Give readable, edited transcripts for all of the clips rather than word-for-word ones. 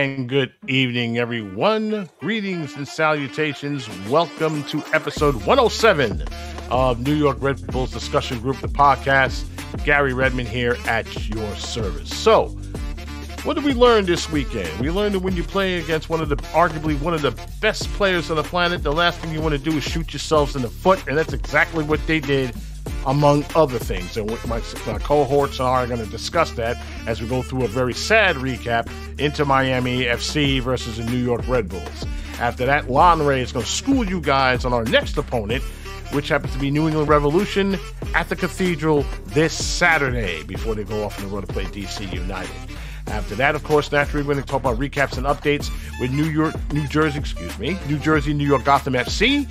And good evening, everyone. Greetings and salutations. Welcome to episode 107 of New York Red Bulls Discussion Group, the podcast. Garry Redmond here at your service. So, what did we learn this weekend? We learned that when you play against arguably one of the best players on the planet, the last thing you want to do is shoot yourselves in the foot, and that's exactly what they did, among other things. And my cohorts and I are going to discuss that as we go through a very sad recap into Miami FC versus the New York Red Bulls. After that, Lanre is going to school you guys on our next opponent, which happens to be New England Revolution at the Cathedral this Saturday before they go off on the road to play DC United. After that, of course, naturally, we're going to talk about recaps and updates with New Jersey, New York Gotham FC.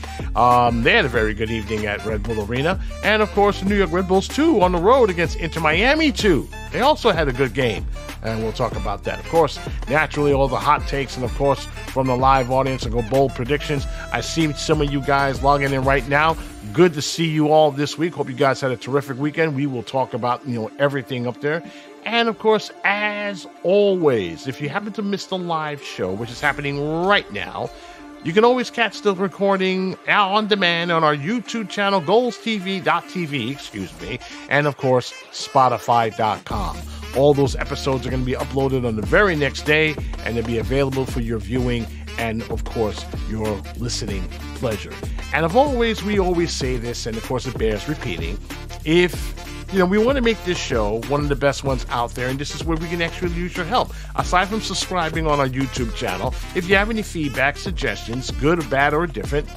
They had a very good evening at Red Bull Arena. And, of course, the New York Red Bulls, too, on the road against Inter Miami, too. They also had a good game, and we'll talk about that. Of course, naturally, all the hot takes, and, of course, from the live audience, and go bold predictions. I see some of you guys logging in right now. Good to see you all this week. Hope you guys had a terrific weekend. We will talk about, everything up there. And, of course, as always, if you happen to miss the live show, which is happening right now, you can always catch the recording on demand on our YouTube channel, goalstv.tv, and, of course, Spotify.com. All those episodes are going to be uploaded on the very next day, and they'll be available for your viewing and, of course, your listening pleasure. And, we always say this, and, of course, it bears repeating. If we want to make this show one of the best ones out there, and this is where we can actually use your help. Aside from subscribing on our YouTube channel, if you have any feedback, suggestions, good or bad or different,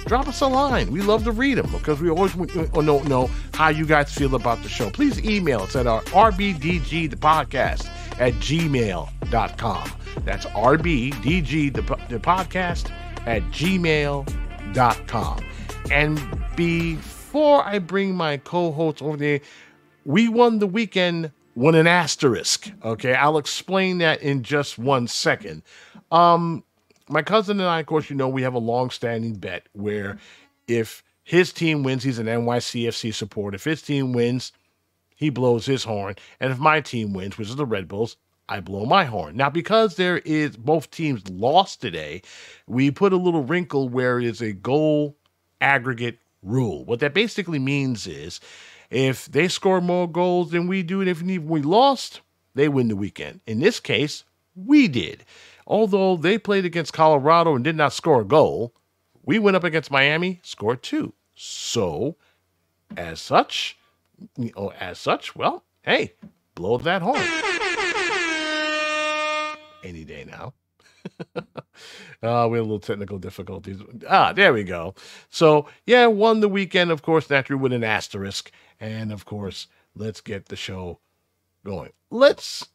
drop us a line. We love to read them because we always want to know how you guys feel about the show. Please email us at our NYRBDG, the podcast, at gmail.com. That's NYRBDG, the podcast, at gmail.com. And before I bring my co-hosts over there, we won the weekend with an asterisk. Okay, I'll explain that in just 1 second. My cousin and I, of course, we have a long-standing bet where if his team wins, he's an NYCFC supporter. If his team wins, he blows his horn. And if my team wins, which is the Red Bulls, I blow my horn. Now, because both teams lost today, we put a little wrinkle where it's a goal aggregate rule. What that basically means is if they score more goals than we do, and if we lost, they win the weekend. In this case, we did. Although they played against Colorado and did not score a goal, we went up against Miami, scored 2. So, as such, well, hey, blow that horn. Any day now. We had a little technical difficulties. There we go. So, won the weekend, of course, naturally with an asterisk. And, of course, let's get the show going. Let's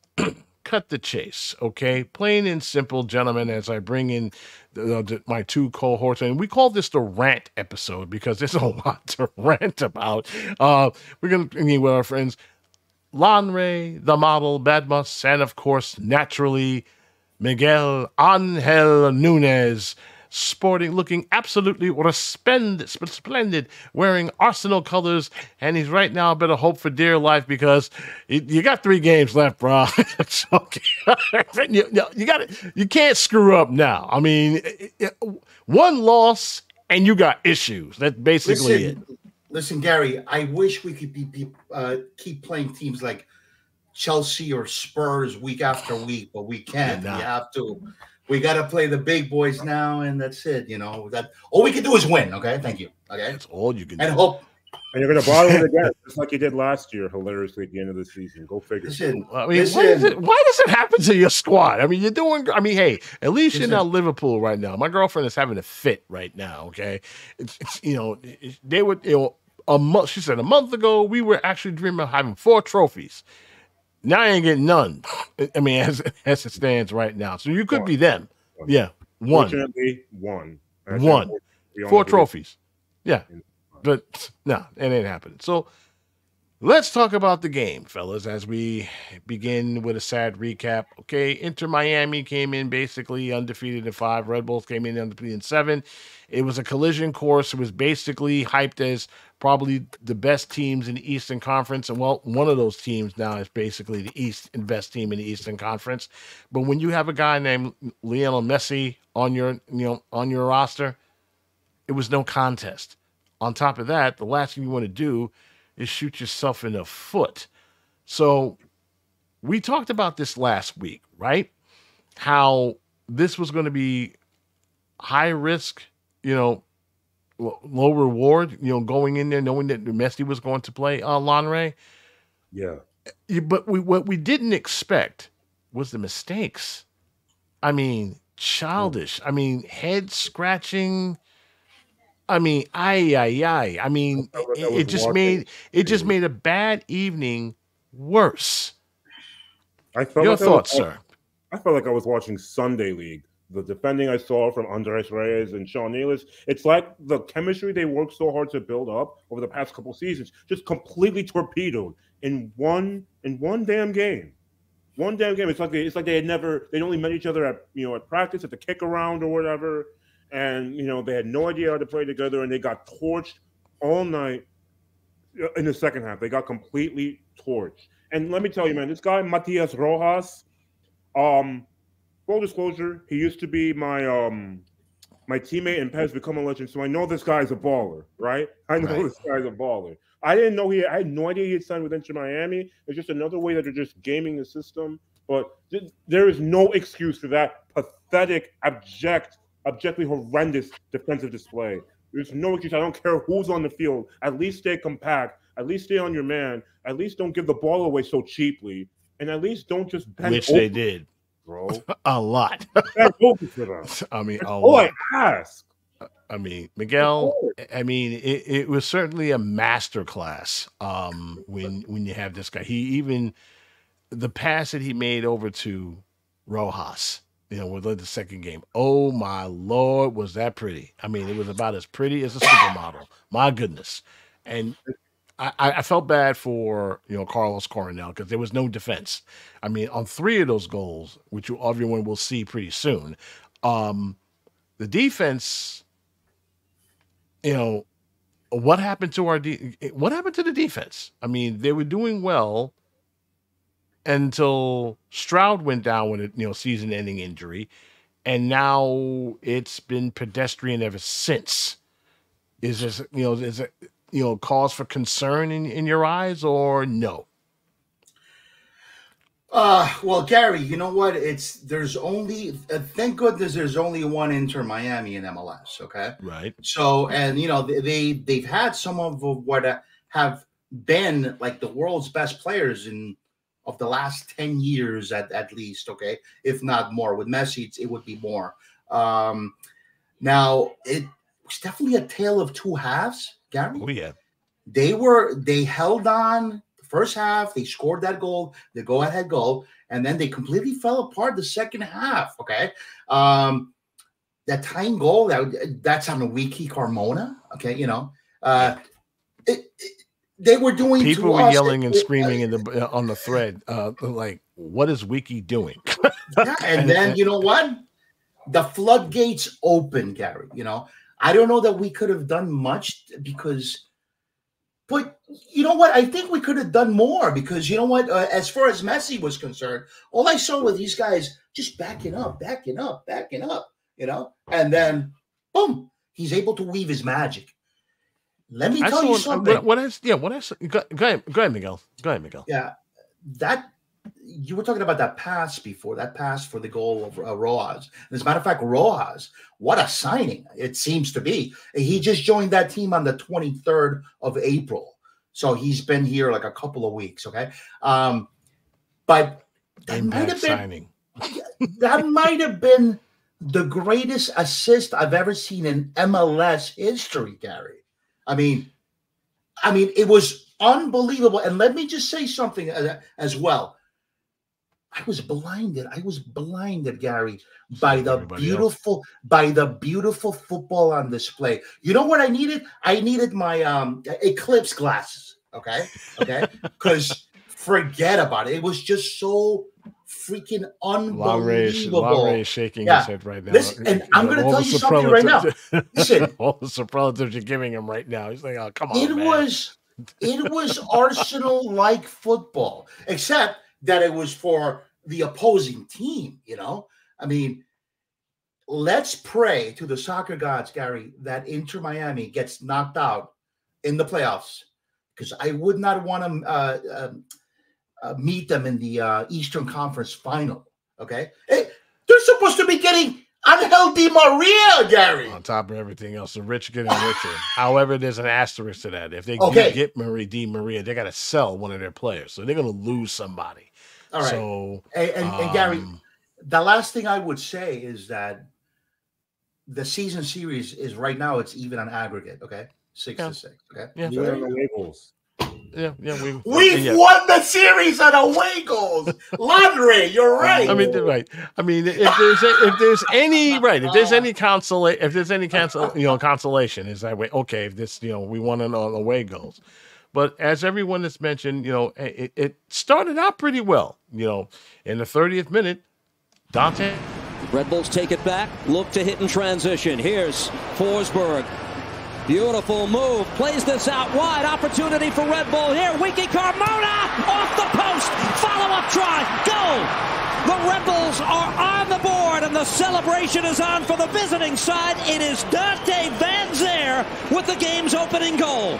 cut the chase, okay? Plain and simple, gentlemen, as I bring in my two cohorts. And we call this the rant episode because there's a lot to rant about. We're going to meet with our friends Lanre, the model, Badmus, and, of course, naturally, Miguel Angel Nunez, looking absolutely splendid, wearing Arsenal colors, and he's right now better hope for dear life because you got 3 games left, bro. It's okay. You can't screw up now. I mean, 1 loss and you got issues. That's basically it. Listen, Garry, I wish we could keep playing teams like Chelsea or Spurs week after week, but we can't. We have to. We got to play the big boys now, and that's it. That all we can do is win. Okay, thank you. Okay, that's all you can do. And hope. And you're going to bottle it again, just like you did last year, hilariously at the end of the season. Go figure. Listen, why does it happen to your squad? I mean, you're doing. I mean, hey, at least you're not Liverpool right now. My girlfriend is having a fit right now. Okay, they would. She said a month ago we were actually dreaming of having 4 trophies. Now I ain't getting none. I mean, as it stands right now. So you could be them. Yeah. 1. Fortunately, 1. 4 trophies. Yeah. But no, it ain't happening. So Let's talk about the game, fellas, as we begin with a sad recap. Okay, Inter Miami came in basically undefeated in 5. Red Bulls came in undefeated in 7. It was a collision course. It was basically hyped as probably the best teams in the Eastern Conference. And, well, one of those teams now is basically the best team in the Eastern Conference. But when you have a guy named Lionel Messi on your roster, it was no contest. On top of that, the last thing you want to do is shoot yourself in the foot. So we talked about this last week, right? How this was going to be high risk, low reward, going in there knowing that Messi was going to play Lanre. Yeah. But what we didn't expect was the mistakes. I mean, childish. I mean, head scratching. I mean, ay. I mean, it just made a bad evening worse. Your thoughts, sir? I felt like I was watching Sunday League. The defending I saw from Andres Reyes and Sean Nealis, it's like the chemistry they worked so hard to build up over the past couple seasons just completely torpedoed in one damn game. One damn game. It's like they'd only met each other at practice, at the kick around or whatever. And, they had no idea how to play together, and they got torched all night in the second half. They got completely torched. And let me tell you, man, this guy, Matias Rojas, full disclosure, he used to be my teammate in PES Become a Legend, so I know this guy's a baller, right? I know this guy's a baller. I didn't know I had no idea he had signed with Inter Miami. It's just another way that they're just gaming the system. But there is no excuse for that pathetic, objectively horrendous defensive display. There's no excuse. I don't care who's on the field. At least stay compact. At least stay on your man. At least don't give the ball away so cheaply. And at least don't just bend Which they did. Bro. A lot. Bend over for them. I mean, all I ask. I mean, Miguel, I mean, it was certainly a masterclass when you have this guy. The pass that he made over to Rojas, with the second game. Oh, my Lord, was that pretty. I mean, it was about as pretty as a supermodel. My goodness. And I felt bad for, Carlos Coronel because there was no defense. I mean, on 3 of those goals, which everyone will see pretty soon, the defense, what happened to what happened to the defense? I mean, they were doing well until Stroud went down with a season-ending injury, and now it's been pedestrian ever since. Is this cause for concern in your eyes, or no? Well, Garry, you know what? There's only thank goodness there's only one Inter Miami in MLS. Okay, right. So, and they've had some of what have been like the world's best players of the last 10 years at least, okay, if not more. With Messi, it would be more. Now, it was definitely a tale of two halves, Garry. Oh, yeah. They held on the first half. They scored that goal, the go-ahead goal, and then they completely fell apart the second half, okay? That tying goal, that's on a Wiki Carmona, okay, they were doing. People were yelling and screaming on the thread, like, "What is Wiki doing?" Yeah, and then you know what? The floodgates open, Garry. I don't know that we could have done much but you know what? I think we could have done more because you know what? As far as Messi was concerned, all I saw were these guys just backing up, and then boom, he's able to weave his magic. Let me tell you something. Go ahead, Miguel. Yeah, that you were talking about that pass before, that pass for the goal of Rojas. As a matter of fact, Rojas, what a signing it seems to be. He just joined that team on the 23rd of April. So he's been here like a couple of weeks, okay? But that might have been that might have been the greatest assist I've ever seen in MLS history, Garry. I mean, it was unbelievable. And let me just say something as well. I was blinded, Garry, by the beautiful football on display. You know what I needed? I needed my Eclipse glasses. Okay, because forget about it. It was just so freaking unbelievable. Lanre is shaking his head right now. Listen, and I'm going to tell you something right now. Listen, all the superlatives you're giving him right now. He's like, "Oh, come on, It was Arsenal-like football, except that it was for the opposing team. You know, I mean, let's pray to the soccer gods, Gary, that Inter Miami gets knocked out in the playoffs, because I would not want to meet them in the Eastern Conference final. Okay, hey, they're supposed to be getting Angel Di Maria, Gary. On top of everything else, the rich getting richer. However, there's an asterisk to that. If they get Di Maria, they got to sell one of their players, so they're going to lose somebody. All right. So, and Gary, the last thing I would say is that the season series is right now, it's even on aggregate. Okay, 6-6. Okay, yeah. Away goals. Yeah, we've won the series on away goals. Lanre, you're right. I mean, right. I mean, if there's any consolation, is that way. Okay, if this, we won on away goals, but as everyone has mentioned, it started out pretty well. In the 30th minute, Dante. Red Bulls take it back, look to hit in transition. Here's Forsberg. Beautiful move. Plays this out wide. Opportunity for Red Bull here. Wiki Carmona off the post. Follow-up try. Goal. The Red Bulls are on the board, and the celebration is on for the visiting side. It is Dante Van Zer with the game's opening goal.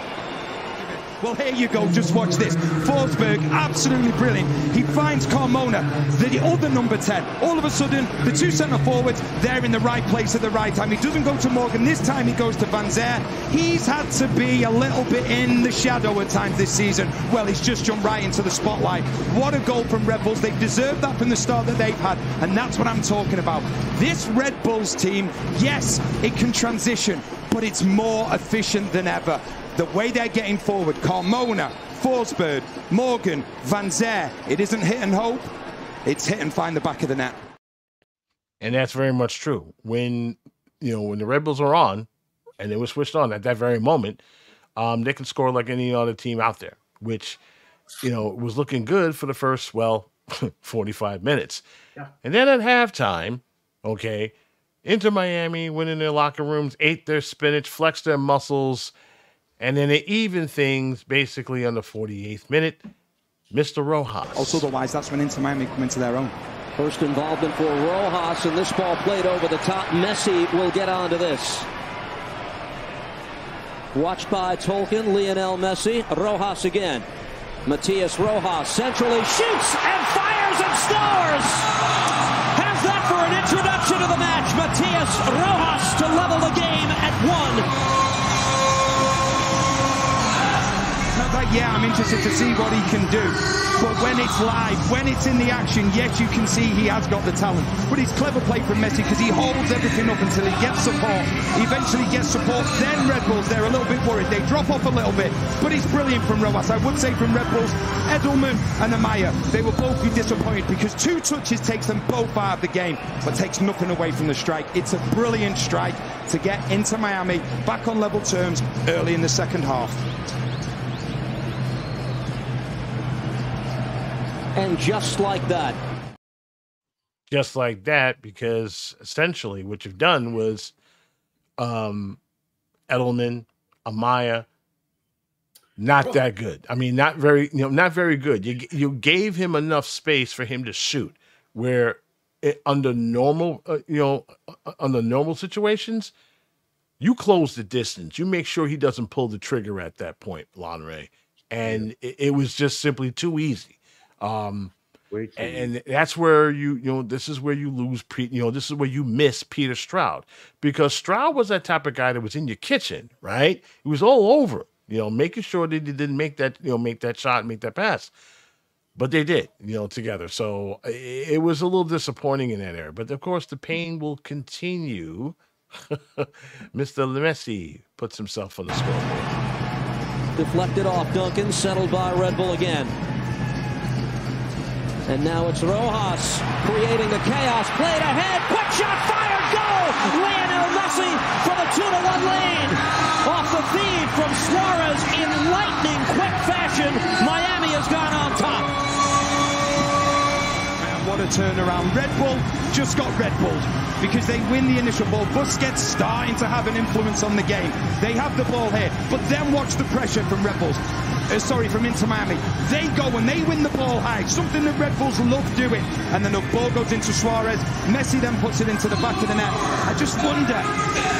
Well, here you go. Just watch this. Forsberg, absolutely brilliant. He finds Carmona, the other number 10. All of a sudden, the two centre forwards, they're in the right place at the right time. He doesn't go to Morgan. This time he goes to Van Zer. He's had to be a little bit in the shadow at times this season. Well, he's just jumped right into the spotlight. What a goal from Red Bulls. They've deserved that from the start that they've had, and that's what I'm talking about. This Red Bulls team, yes, it can transition, but it's more efficient than ever. The way they're getting forward, Carmona, Forsberg, Morgan, Van Zer, it isn't hit and hope, it's hit and find the back of the net. And that's very much true. When the Red Bulls are on, and they were switched on at that very moment, they can score like any other team out there, which, was looking good for the first, 45 minutes. Yeah. And then at halftime, Inter Miami went in their locker rooms, ate their spinach, flexed their muscles, and then they even things basically on the 48th minute. Mr. Rojas. Also, otherwise, that's when Inter Miami come into their own. First involvement for Rojas, and this ball played over the top. Messi will get onto this. Watched by Tolkien, Lionel Messi. Rojas again. Matias Rojas centrally shoots and fires and scores. Has that for an introduction to the match. Matias Rojas to level the game at 1. Yeah, I'm interested to see what he can do. But when it's live, when it's in the action, yes, you can see he has got the talent. But it's clever play from Messi because he holds everything up until he gets support. He eventually gets support. Then Red Bulls, they're a little bit worried. They drop off a little bit. But it's brilliant from Rojas. I would say from Red Bulls, Edelman and Amaya, they will both be disappointed because 2 touches takes them both out of the game, but takes nothing away from the strike. It's a brilliant strike to get Inter Miami back on level terms early in the second half. And just like that. Just like that, because essentially what you've done was Edelman, Amaya, not that good. I mean, not very good. You gave him enough space for him to shoot, where under normal situations, you close the distance. You make sure he doesn't pull the trigger at that point, Lanre. And it was just simply too easy. And that's where this is where you lose, this is where you miss Peter Stroud, because Stroud was that type of guy that was in your kitchen, right? He was all over, making sure that they didn't make that shot, make that pass, but they did, together. So it was a little disappointing in that area, but of course the pain will continue. Mr. Messi puts himself on the scoreboard. Deflected off Duncan, settled by Red Bull again. And now it's Rojas creating the chaos. Played ahead. Quick shot fired. Goal. Lionel Messi for the 2-1 lead. Off the feed from Suarez in lightning quick fashion, Miami has gone on top. And what a turnaround. Red Bull just got Red Bulled because they win the initial ball. Busquets starting to have an influence on the game. They have the ball here, but then watch the pressure from Red Bulls. From Inter Miami. They go and they win the ball high, something that Red Bulls love doing. And then the ball goes into Suarez. Messi then puts it into the back of the net. I just wonder,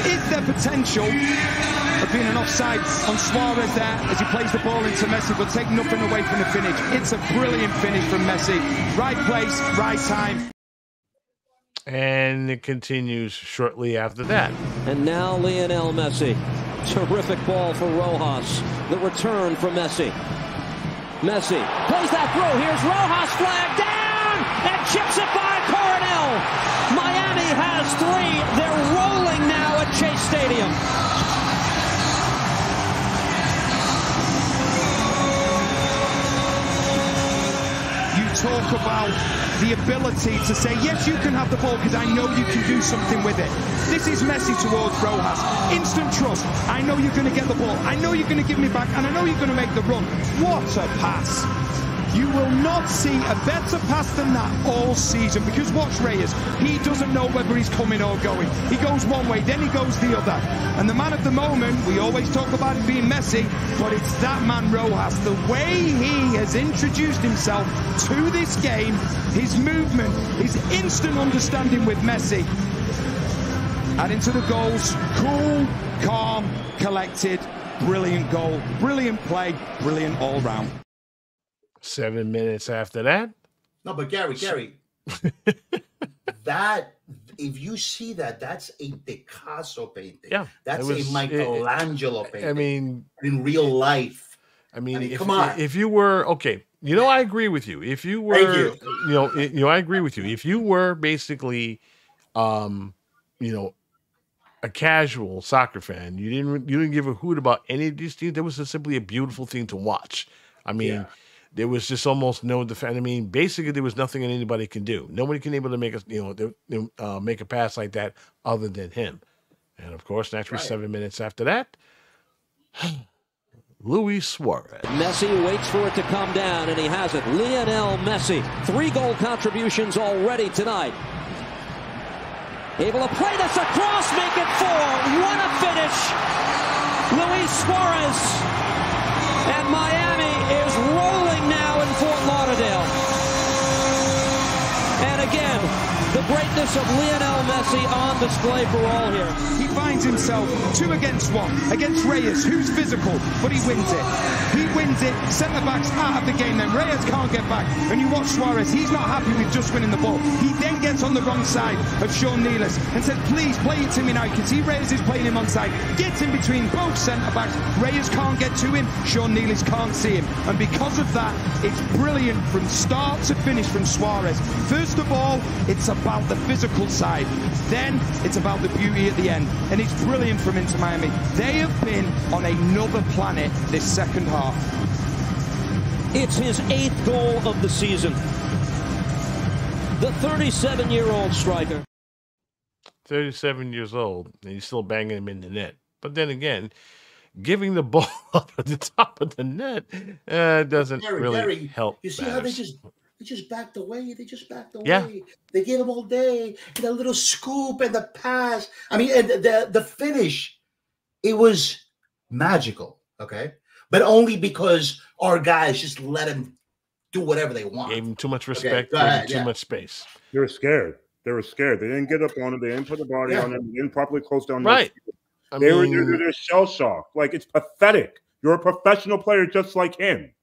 is there potential of being an offside on Suarez there as he plays the ball into Messi, but take nothing away from the finish? It's a brilliant finish from Messi. Right place, right time. And it continues shortly after that. And now Lionel Messi. Terrific ball for Rojas. The return from Messi. Messi plays that through. Here's Rojas, flag down, and chips it by Coronel. Miami has 3. They're rolling now at Chase Stadium. You talk about the ability to say, yes, you can have the ball because I know you can do something with it. This is Messi towards Rojas. Instant trust. I know you're going to get the ball. I know you're going to give me back, and I know you're going to make the run. What a pass. You will not see a better pass than that all season, because watch Reyes. He doesn't know whether he's coming or going. He goes one way, then he goes the other. And the man of the moment, we always talk about it being Messi, but it's that man Rojas. The way he has introduced himself to this game, his movement, his instant understanding with Messi. Adding to the goals, cool, calm, collected, brilliant goal, brilliant play, brilliant all round. 7 minutes after that. No, but Gary, that, if you see that, that's a Picasso painting. Yeah. That's a Michelangelo painting. I mean, in real life. I mean, come on. If you were, okay, I agree with you. If you were, I agree with you. If you were basically, a casual soccer fan, you didn't give a hoot about any of these teams. That was just simply a beautiful thing to watch. I mean, there was just almost no defense. I mean, basically, there was nothing that anybody can do. Nobody can able to make make a pass like that other than him. And of course, naturally, 7 minutes after that, Luis Suarez. Messi waits for it to come down, and he has it. Lionel Messi, 3 goal contributions already tonight. Able to play this across, make it 4. What a finish! Luis Suarez. And Miami is rolling now in Fort Lauderdale. And again, the greatness of Lionel Messi on display for all here. He finds himself 2 against 1 against Reyes, who's physical, but he wins it. He wins it. Centre-backs out of the game then. Reyes can't get back. And you watch Suarez, he's not happy with just winning the ball. He then gets on the wrong side of Sean Nealis and says, please play it to me now. You can see Reyes is playing him onside. Gets in between both centre-backs. Reyes can't get to him. Sean Nealis can't see him. And because of that, it's brilliant from start to finish from Suarez. First of all, it's about the physical side. Then it's about the beauty at the end. And it's brilliant from Inter Miami. They have been on another planet this second half. It's his 8th goal of the season. The 37-year-old striker. 37 years old, and he's still banging him in the net. But then again, giving the ball up at the top of the net doesn't really help. You see how they just backed away. They just backed away. Yeah. They gave him all day. And a little scoop and the pass. I mean, and the finish, it was magical, okay? But only because our guys just let him do whatever they want. Gave him too much respect, gave him too much space. They were scared. They didn't get up on him. They didn't put the body on him. They didn't properly close down. Right. They're shell shocked. Like, it's pathetic. You're a professional player just like him.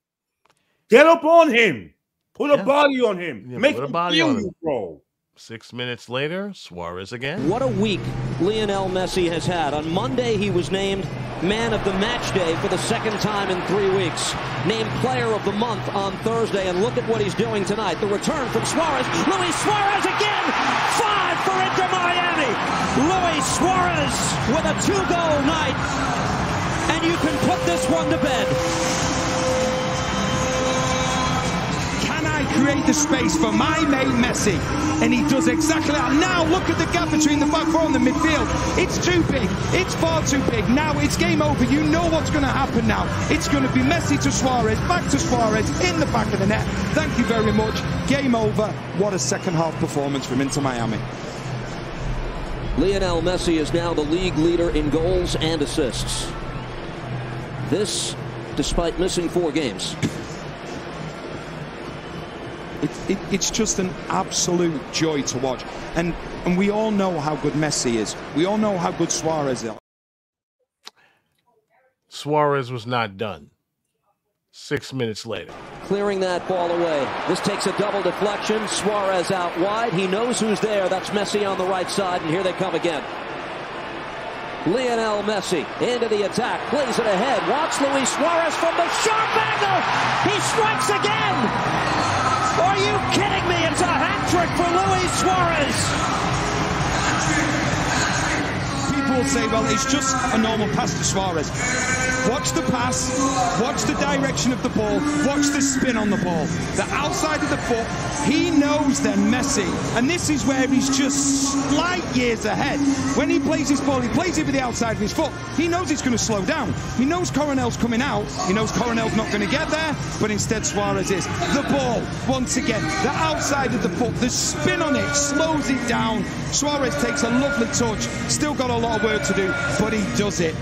Get up on him. Put a body on him. Yeah, make put a him body feel on him. you, bro. 6 minutes later, Suarez again. What a week Lionel Messi has had. On Monday, he was named Man of the Match Day for the 2nd time in 3 weeks. Named Player of the Month on Thursday, and look at what he's doing tonight. The return from Suarez. Luis Suarez again! 5 for Inter Miami! Luis Suarez with a 2-goal night, and you can put this one to bed. Can I create the space for my mate Messi. And he does exactly that. Now look at the gap between the back four and the midfield. It's too big. It's far too big. Now it's game over. You know what's going to happen now. It's going to be Messi to Suarez, back to Suarez, in the back of the net. Thank you very much. Game over. What a second half performance from Inter Miami. Lionel Messi is now the league leader in goals and assists. This, despite missing 4 games. It's just an absolute joy to watch. And we all know how good Messi is. We all know how good Suarez is. Suarez was not done. 6 minutes later. Clearing that ball away. This takes a double deflection. Suarez out wide. He knows who's there. That's Messi on the right side, and here they come again. Lionel Messi into the attack. Plays it ahead. Watch Luis Suarez from the sharp angle. He strikes again. Are you kidding me? It's a hat trick for Luis Suarez. People will say, well, it's just a normal pass to Suarez. Watch the pass, watch the direction of the ball, watch the spin on the ball. The outside of the foot, he knows then Messi. And this is where he's just slight years ahead. When he plays his ball, he plays it with the outside of his foot. He knows it's going to slow down. He knows Coronel's coming out. He knows Coronel's not going to get there, but instead Suarez is. The ball, once again, the outside of the foot, the spin on it slows it down. Suarez takes a lovely touch. Still got a lot of work to do, but he does it.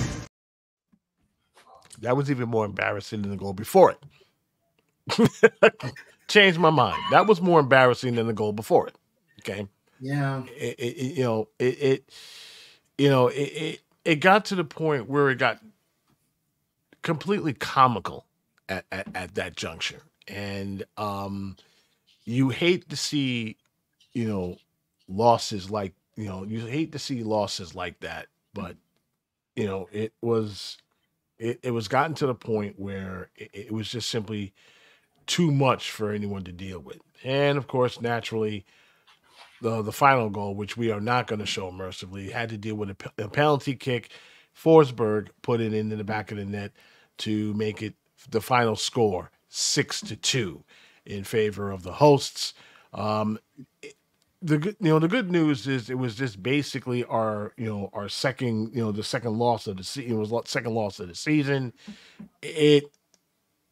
That was even more embarrassing than the goal before it. Changed my mind. That was more embarrassing than the goal before it. Okay. Yeah. It got to the point where it got completely comical at that juncture, and you hate to see, losses like you hate to see losses like that, but it was. It was gotten to the point where it was just simply too much for anyone to deal with. And, of course, naturally, the final goal, which we are not going to show mercifully, had to deal with a penalty kick. Forsberg put it into the back of the net to make it the final score 6-2 in favor of the hosts. The good news is it was just basically our second the second loss of the season. It was second loss of the season. It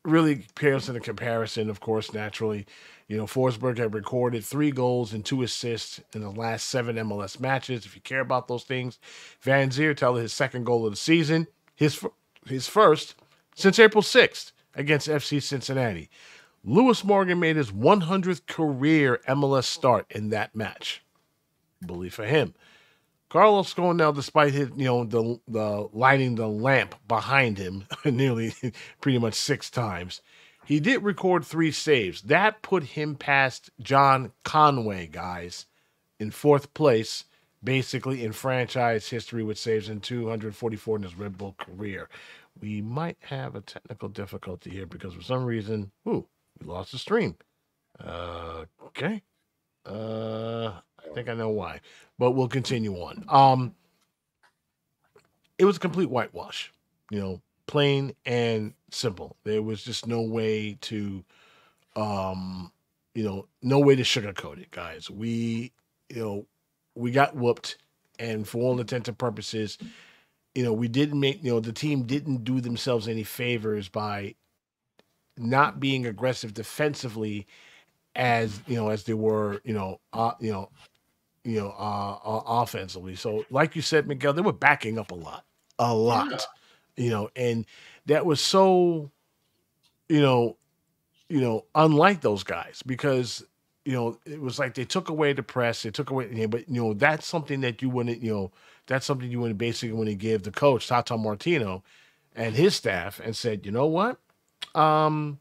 really pales in a comparison, of course. Naturally, Forsberg had recorded 3 goals and 2 assists in the last 7 MLS matches. If you care about those things, Van Ziertel, his second goal of the season, his first since April 6th against FC Cincinnati. Lewis Morgan made his 100th career MLS start in that match. Bully for him. Carlos Cornell, despite his, the lighting the lamp behind him nearly pretty much 6 times, he did record 3 saves. That put him past John Conway, guys, in 4th place, basically in franchise history with saves in 244 in his Red Bull career. We might have a technical difficulty here because for some reason, we lost the stream. Okay. I think I know why, but we'll continue on. It was a complete whitewash, plain and simple. There was just no way to, no way to sugarcoat it, guys. We got whooped, and for all intents and purposes, we didn't make, the team didn't do themselves any favors by not being aggressive defensively as they were, offensively. So like you said, Miguel, they were backing up a lot, and that was so, unlike those guys because, it was like they took away the press, they took away, but that's something that you wouldn't, that's something you wouldn't basically want to give the coach, Tata Martino, and his staff and said, you know what? And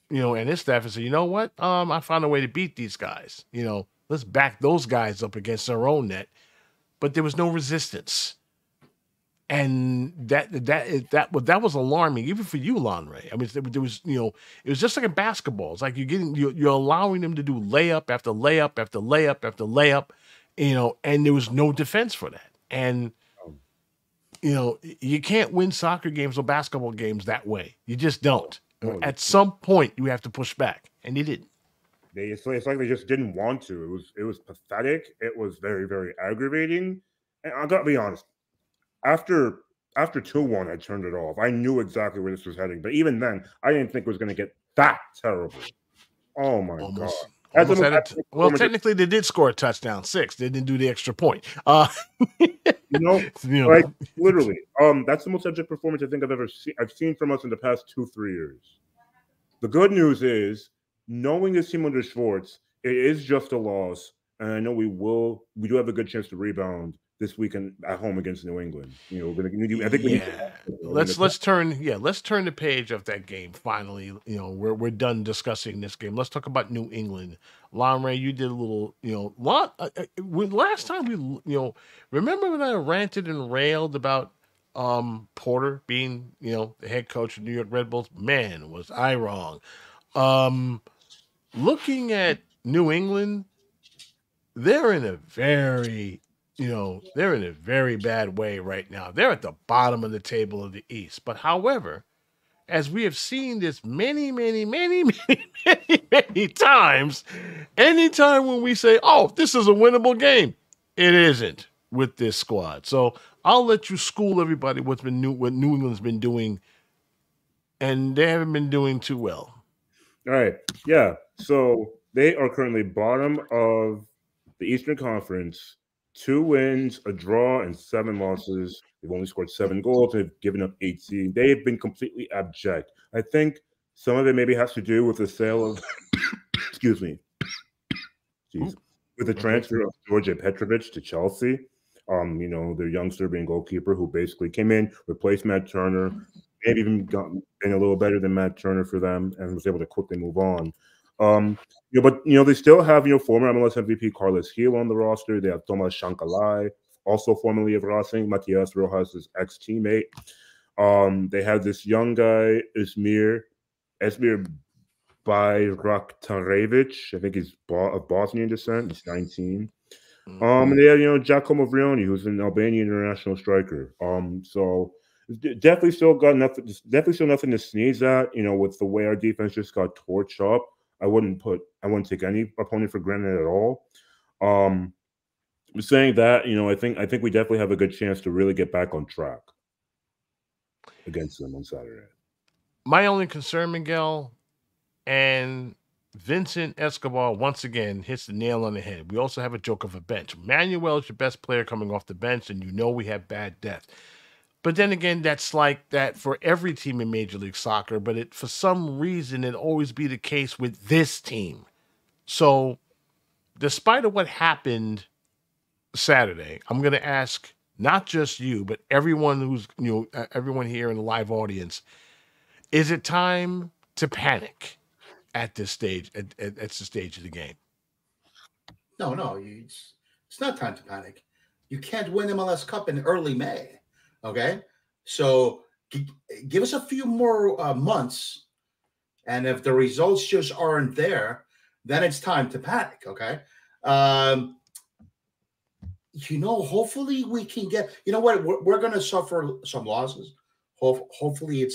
his staff said, I found a way to beat these guys. Let's back those guys up against their own net. But there was no resistance. And that was alarming, even for you, Lanre. I mean, there was, it was just like in basketball. It's like you're allowing them to do layup after layup after layup after layup, and there was no defense for that. And, you can't win soccer games or basketball games that way. You just don't. At some point, you have to push back, and he didn't. It's like they just didn't want to. It was pathetic. It was very, very aggravating. And I gotta be honest. After 2-1, I turned it off. I knew exactly where this was heading, but even then, I didn't think it was going to get that terrible. Oh my god! Well, technically, they did score a touchdown, 6. They didn't do the extra point. Like literally, that's the most abject performance I think I've seen from us in the past 2-3 years. The good news is, knowing this team under Schwartz, it is just a loss, and I know we do have a good chance to rebound this weekend at home against New England. We're going to do. I think let's turn the page of that game. Finally, we're done discussing this game. Let's talk about New England. Lanre, you did a little, last time remember when I ranted and railed about Porter being, the head coach of New York Red Bulls? Man, was I wrong. Looking at New England, they're in a very bad way right now. They're at the bottom of the table of the East. But however, as we have seen this many times, anytime when we say, oh, this is a winnable game, it isn't with this squad. So I'll let you school everybody what New England's been doing, and they haven't been doing too well. All right. Yeah. So they are currently bottom of the Eastern Conference. 2 wins, a draw, and 7 losses. They've only scored 7 goals. They've given up 18. They've been completely abject. I think some of it maybe has to do with the sale of, excuse me, with the transfer of Georgia Petrovic to Chelsea. Their young Serbian goalkeeper who basically came in, replaced Matt Turner, maybe even been a little better than Matt Turner for them, and was able to quickly move on. But they still have former MLS MVP Carlos Gil on the roster. They have Tomas Shankalai, also formerly of Racing, Matias Rojas' ex-teammate. They have this young guy, Esmir Bayraktarevic. I think he's of Bosnian descent. He's 19. And they have Giacomo Vrioni, who's an Albanian international striker. So definitely still nothing to sneeze at. With the way our defense just got torched up. I wouldn't take any opponent for granted at all. Saying that, I think we definitely have a good chance to really get back on track against them on Saturday. My only concern, Miguel, and Vincent Escobar once again hits the nail on the head. We also have a joke of a bench. Manuel is your best player coming off the bench, and we have bad depth. But then again, that's like that for every team in Major League Soccer, but for some reason, it always be the case with this team. So, despite of what happened Saturday, I'm going to ask not just you, but everyone who's, everyone here in the live audience, is it time to panic at this stage, at the stage of the game? No, it's not time to panic. You can't win MLS Cup in early May. Okay, so give us a few more months, and if the results just aren't there, then it's time to panic. Okay, hopefully we can get. You know what? We're going to suffer some losses. Hopefully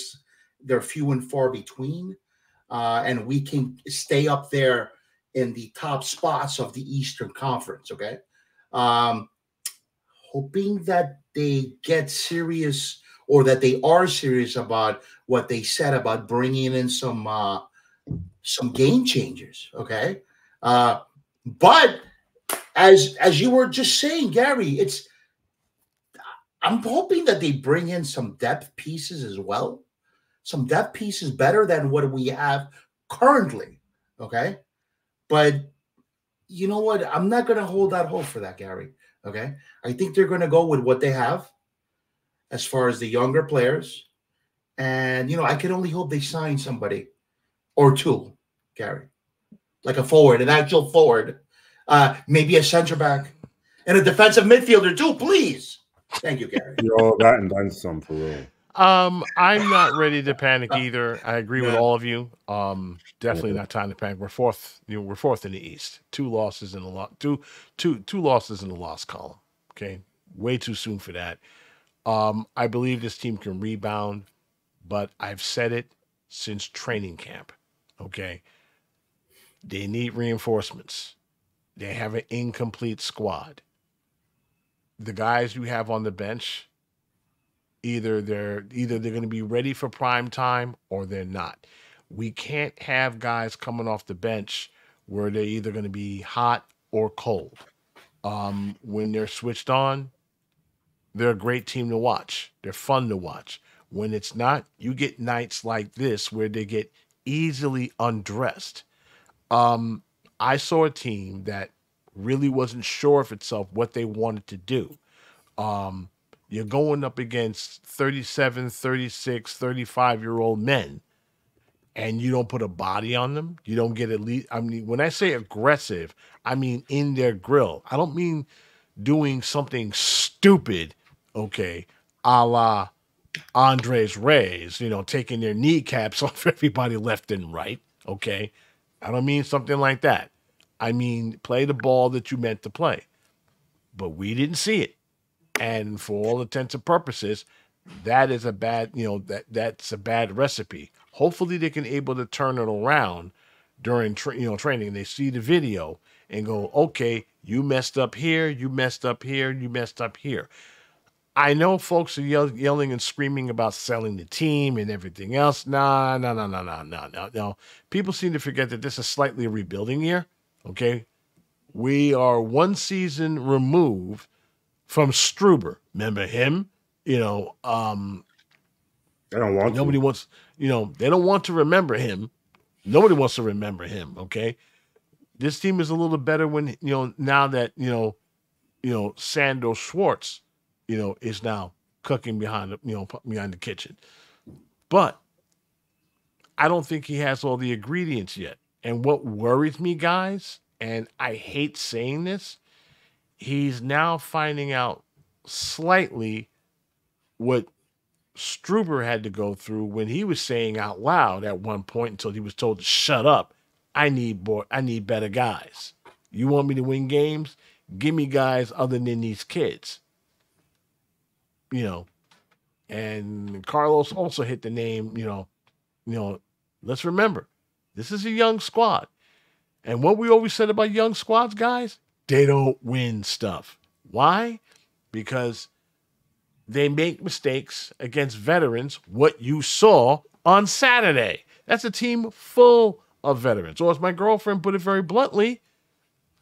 they're few and far between, and we can stay up there in the top spots of the Eastern Conference. Okay. Hoping that they get serious, or that they are serious about what they said about bringing in some game changers. Okay, but as you were just saying, Garry, I'm hoping that they bring in some depth pieces as well, some depth pieces better than what we have currently. Okay, but you know what? I'm not going to hold out hope for that, Garry. Okay, I think they're going to go with what they have as far as the younger players. And, I can only hope they sign somebody or two, Garry, like a forward, an actual forward, maybe a center back and a defensive midfielder too, please. Thank you, Garry. All that and then some for real. I'm not ready to panic either. I agree with all of you. Definitely not time to panic. We're fourth. We're fourth in the East. 2 losses in the two losses in the loss column. Okay, way too soon for that. I believe this team can rebound, but I've said it since training camp. Okay, They need reinforcements. They have an incomplete squad. The guys you have on the bench, either they're going to be ready for prime time or they're not. We can't have guys coming off the bench where they're either going to be hot or cold. When they're switched on, they're a great team to watch. They're fun to watch. When it's not, you get nights like this where they get easily undressed. I saw a team that really wasn't sure of itself what they wanted to do. You're going up against 37, 36, 35-year-old men, and you don't put a body on them. You don't get at least, I mean, when I say aggressive, I mean in their grill. I don't mean doing something stupid, okay, a la Andres Reyes, taking their kneecaps off everybody left and right, okay? I don't mean something like that. I mean, play the ball that you meant to play. But we didn't see it. And for all intents and purposes, that is a bad, that's a bad recipe. Hopefully they can able to turn it around during, training. They see the video and go, okay, you messed up here, you messed up here, you messed up here. I know folks are yelling and screaming about selling the team and everything else. No. People seem to forget that this is slightly a rebuilding year, okay? We are one season removed from Struber. Remember him? I don't want nobody to. wants, they don't want to remember him. Nobody wants to remember him, okay? This team is a little better when, now that, Sandro Schwartz, is now cooking behind the kitchen. But I don't think he has all the ingredients yet. And what worries me, guys, and I hate saying this, he's now finding out slightly what Struber had to go through when he was saying out loud at one point until he was told to shut up. I need better guys. You want me to win games? Give me guys other than these kids. And Carlos also hit the name, let's remember, this is a young squad. And what we always said about young squads, guys, they don't win stuff. Why? Because they make mistakes against veterans, what you saw on Saturday. That's a team full of veterans. Or as my girlfriend put it very bluntly,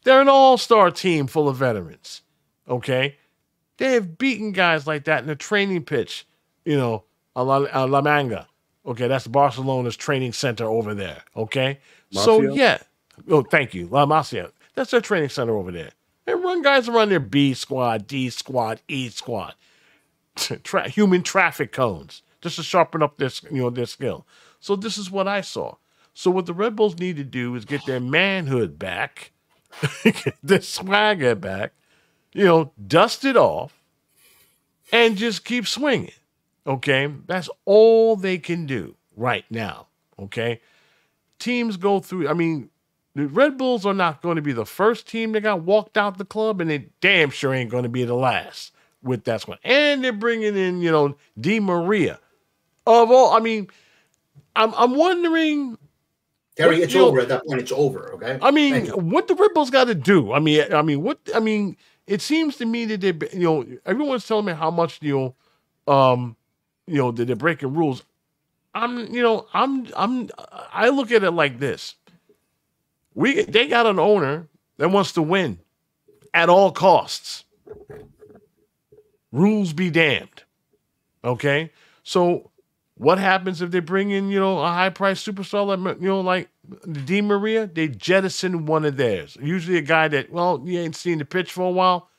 they're an all-star team full of veterans. Okay? They have beaten guys like that in the training pitch, La Manga. Okay, that's Barcelona's training center over there. Okay? Masia? So, yeah. Oh, thank you. La Masia. That's their training center over there. They run guys around their B squad, D squad, E squad. Human traffic cones. Just to sharpen up their skill. So this is what I saw. So what the Red Bulls need to do is get their manhood back, get their swagger back, dust it off, and just keep swinging. Okay? That's all they can do right now. Okay? Teams go through, the Red Bulls are not going to be the first team that got walked out the club, and they damn sure ain't going to be the last with that squad. And they're bringing in, Di Maria. Of all, I'm wondering. Garry, it's over at that point. It's over, okay? What the Red Bulls got to do? It seems to me that they, everyone's telling me how much, that they're breaking rules. I look at it like this. They got an owner that wants to win at all costs. Rules be damned. Okay? So what happens if they bring in, a high-priced superstar like Di Maria? They jettison one of theirs. Usually a guy that, you ain't seen the pitch for a while.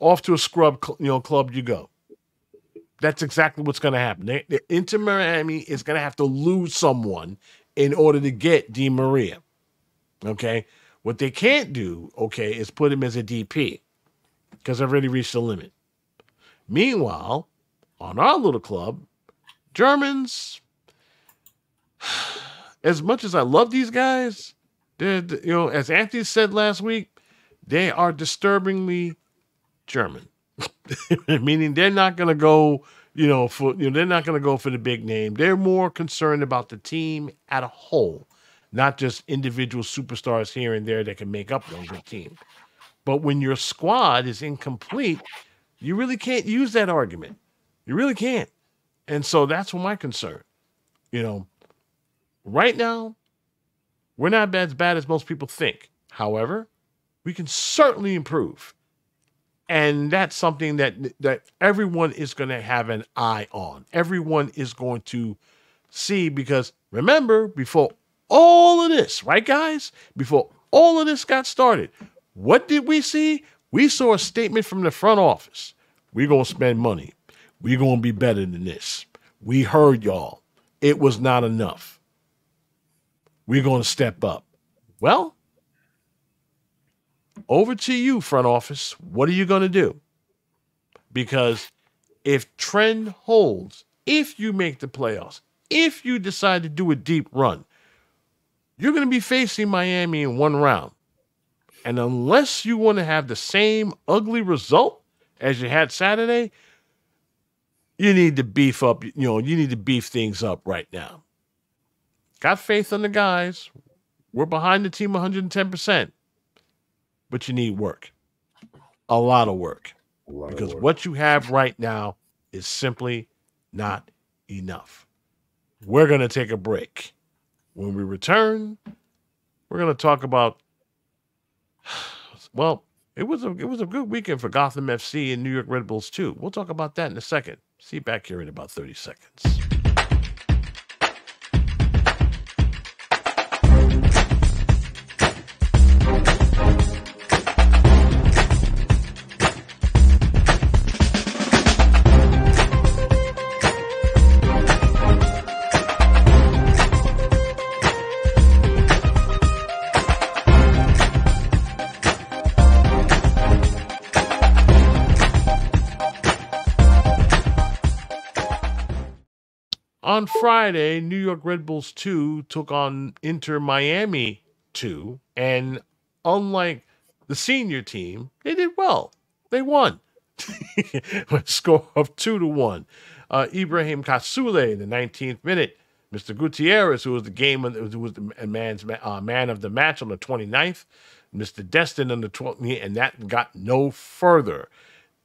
Off to a scrub, club you go. That's exactly what's going to happen. Inter Miami is going to have to lose someone in order to get Di Maria. Okay? What they can't do, is put him as a DP because they've already reached the limit. Meanwhile, on our little club, Germans, as much as I love these guys, as Anthony said last week, they are disturbingly German. Meaning they're not going to go, they're not going to go for the big name. They're more concerned about the team as a whole. not just individual superstars here and there that can make up one good team. But when your squad is incomplete, you really can't use that argument. You really can't. And so that's my concern. You know, right now, we're not as bad as most people think. However, we can certainly improve. And that's something that everyone is going to have an eye on. Everyone is going to see, because remember, before all of this, right, guys? Before all of this got started, what did we see? We saw a statement from the front office. We're going to spend money. We're going to be better than this. We heard y'all. It was not enough. We're going to step up. Well, over to you, front office. What are you going to do? Because if trend holds, if you make the playoffs, if you decide to do a deep run, you're going to be facing Miami in one round. And unless you want to have the same ugly result as you had Saturday, you need to beef up, you need to beef things up right now. Got faith in the guys. We're behind the team 110%. But you need work. A lot of work. Because what you have right now is simply not enough. We're going to take a break. When we return, we're going to talk about, well, it was a good weekend for Gotham FC and New York Red Bulls too. We'll talk about that in a second. See you back here in about 30 seconds. On Friday, New York Red Bulls 2 took on Inter Miami 2, and unlike the senior team, they did well. They won. With a score of 2-1. Ibrahim Kasule in the 19th minute. Mr. Gutierrez, who was the man of the match on the 29th. Mr. Destin on the 20th, and that got no further.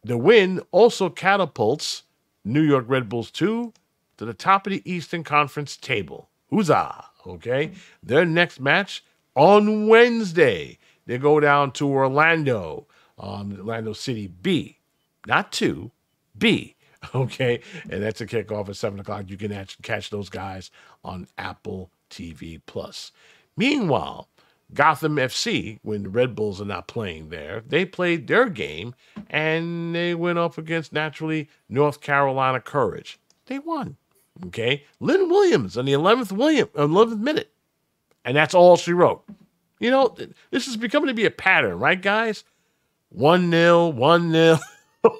The win also catapults New York Red Bulls 2 to the top of the Eastern Conference table. Huzzah! Okay? Their next match on Wednesday. They go down to Orlando City B. Not 2, B. Okay? And that's a kickoff at 7 o'clock. You can catch those guys on Apple TV+. Meanwhile, Gotham FC, when the Red Bulls are not playing there, they played their game, and they went up against, naturally, North Carolina Courage. They won. Okay? Lynn Williams on the 11th minute. And that's all she wrote. You know, this is becoming to be a pattern, right, guys? 1-0, 1-0,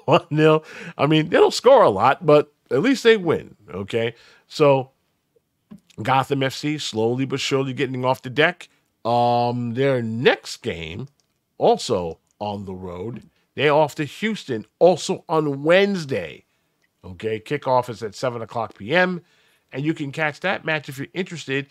1-0. I mean, they don't score a lot, but at least they win. Okay? So, Gotham FC slowly but surely getting off the deck. Their next game, also on the road, they're off to Houston, also on Wednesday. Okay, kickoff is at 7 o'clock p.m., and you can catch that match if you're interested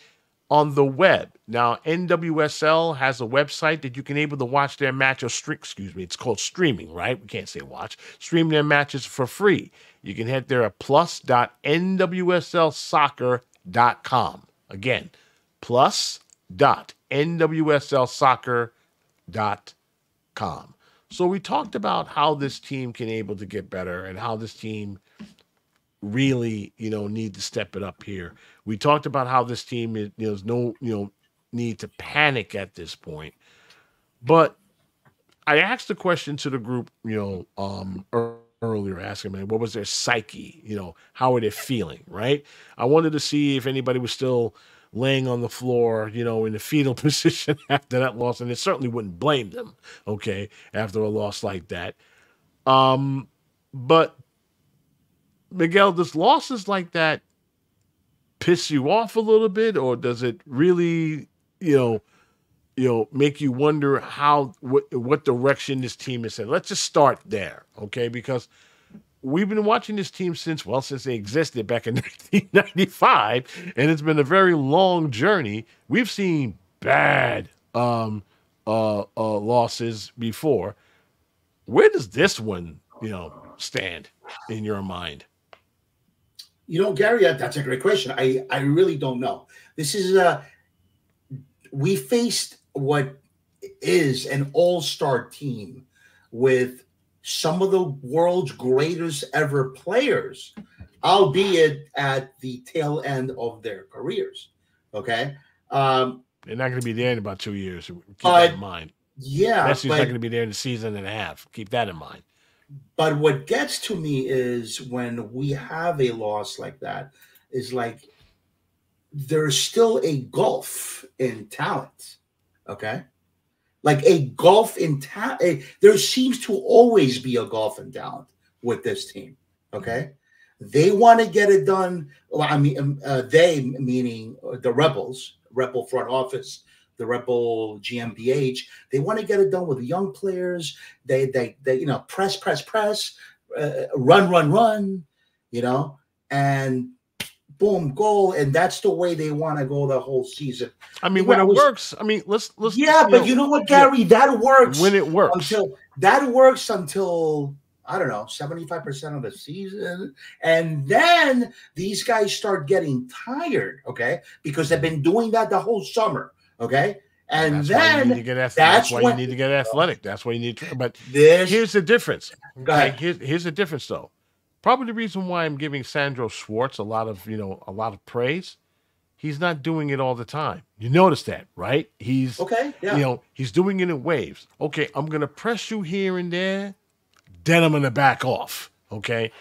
on the web. Now, NWSL has a website that you can able to watch their match, it's called streaming, right? We can't say watch. Stream their matches for free. You can head there at plus.nwslsoccer.com. Again, plus.nwslsoccer.com. So we talked about how this team can able to get better and how this team really, need to step it up here. We talked about how this team is, there's no, need to panic at this point. But I asked the question to the group, earlier, asking them, what was their psyche? How are they feeling, right? I wanted to see if anybody was still laying on the floor, in the fetal position after that loss, and it certainly wouldn't blame them, okay, after a loss like that. But Miguel, does losses like that piss you off a little bit, or does it really, make you wonder what direction this team is in? Let's just start there, okay? Because we've been watching this team since they existed back in 1995, and it's been a very long journey. We've seen bad losses before. Where does this one, stand in your mind? Garry, that's a great question. I really don't know. This is we faced what is an all-star team with some of the world's greatest ever players, albeit at the tail end of their careers. Okay. They're not going to be there in about 2 years. Keep that in mind. Yeah. Messi's not going to be there in a season and a half. Keep that in mind. But what gets to me is when we have a loss like that, is like there's still a gulf in talent. Okay. Like a gulf in talent. There seems to always be a gulf in talent with this team. Okay. They want to get it done. Well, I mean, they, meaning the Rebel front office, the Rebel GmbH, they want to get it done with young players. They press, run, and boom, goal, and that's the way they want to go the whole season. I mean, when it works, I mean, let's. Yeah, but you know what, Garry? That works when it works. Until I don't know, 75% of the season, and then these guys start getting tired. Okay, because they've been doing that the whole summer. Okay. And then that's why you need to get athletic. That's why you need to. But here's the difference. Okay, here's the difference, though. Probably the reason why I'm giving Sandro Schwartz a lot of praise. He's not doing it all the time. You notice that, right? He's he's doing it in waves. Okay, I'm gonna press you here and there, then I'm gonna back off. Okay,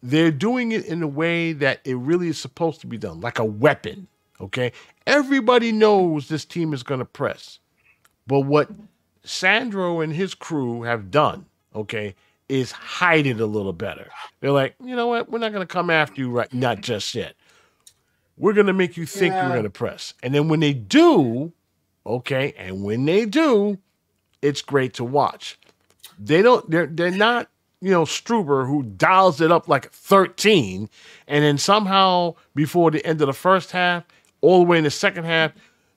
they're doing it in a way that it really is supposed to be done, like a weapon. Okay, everybody knows this team is going to press. But what Sandro and his crew have done, okay, is hide it a little better. They're like, you know what? We're not going to come after you right, not just yet. We're going to make you think you're going to press. And then when they do, okay, it's great to watch. They're not, Struber, who dials it up like 13, and then somehow before the end of the first half, all the way in the second half,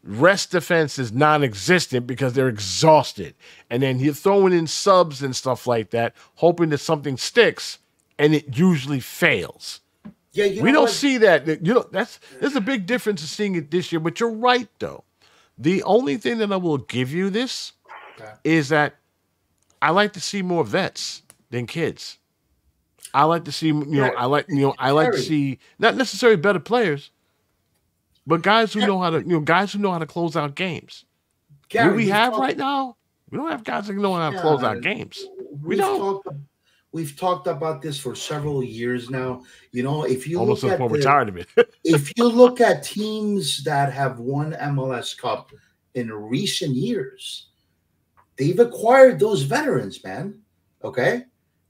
rest defense is non-existent because they're exhausted. And then you're throwing in subs and stuff like that, hoping that something sticks, and it usually fails. Yeah, we don't see that. There's a big difference in seeing it this year, but you're right, though. The only thing that I will give you this is that I like to see more vets than kids. I like to see, I like to see not necessarily better players, but guys who know how to close out games. Garry, what we have right now, we don't have guys that know how to close out games. We've talked about this for several years now. If you almost look at we're tired of it. If you look at teams that have won MLS Cup in recent years, they've acquired those veterans, man. Okay,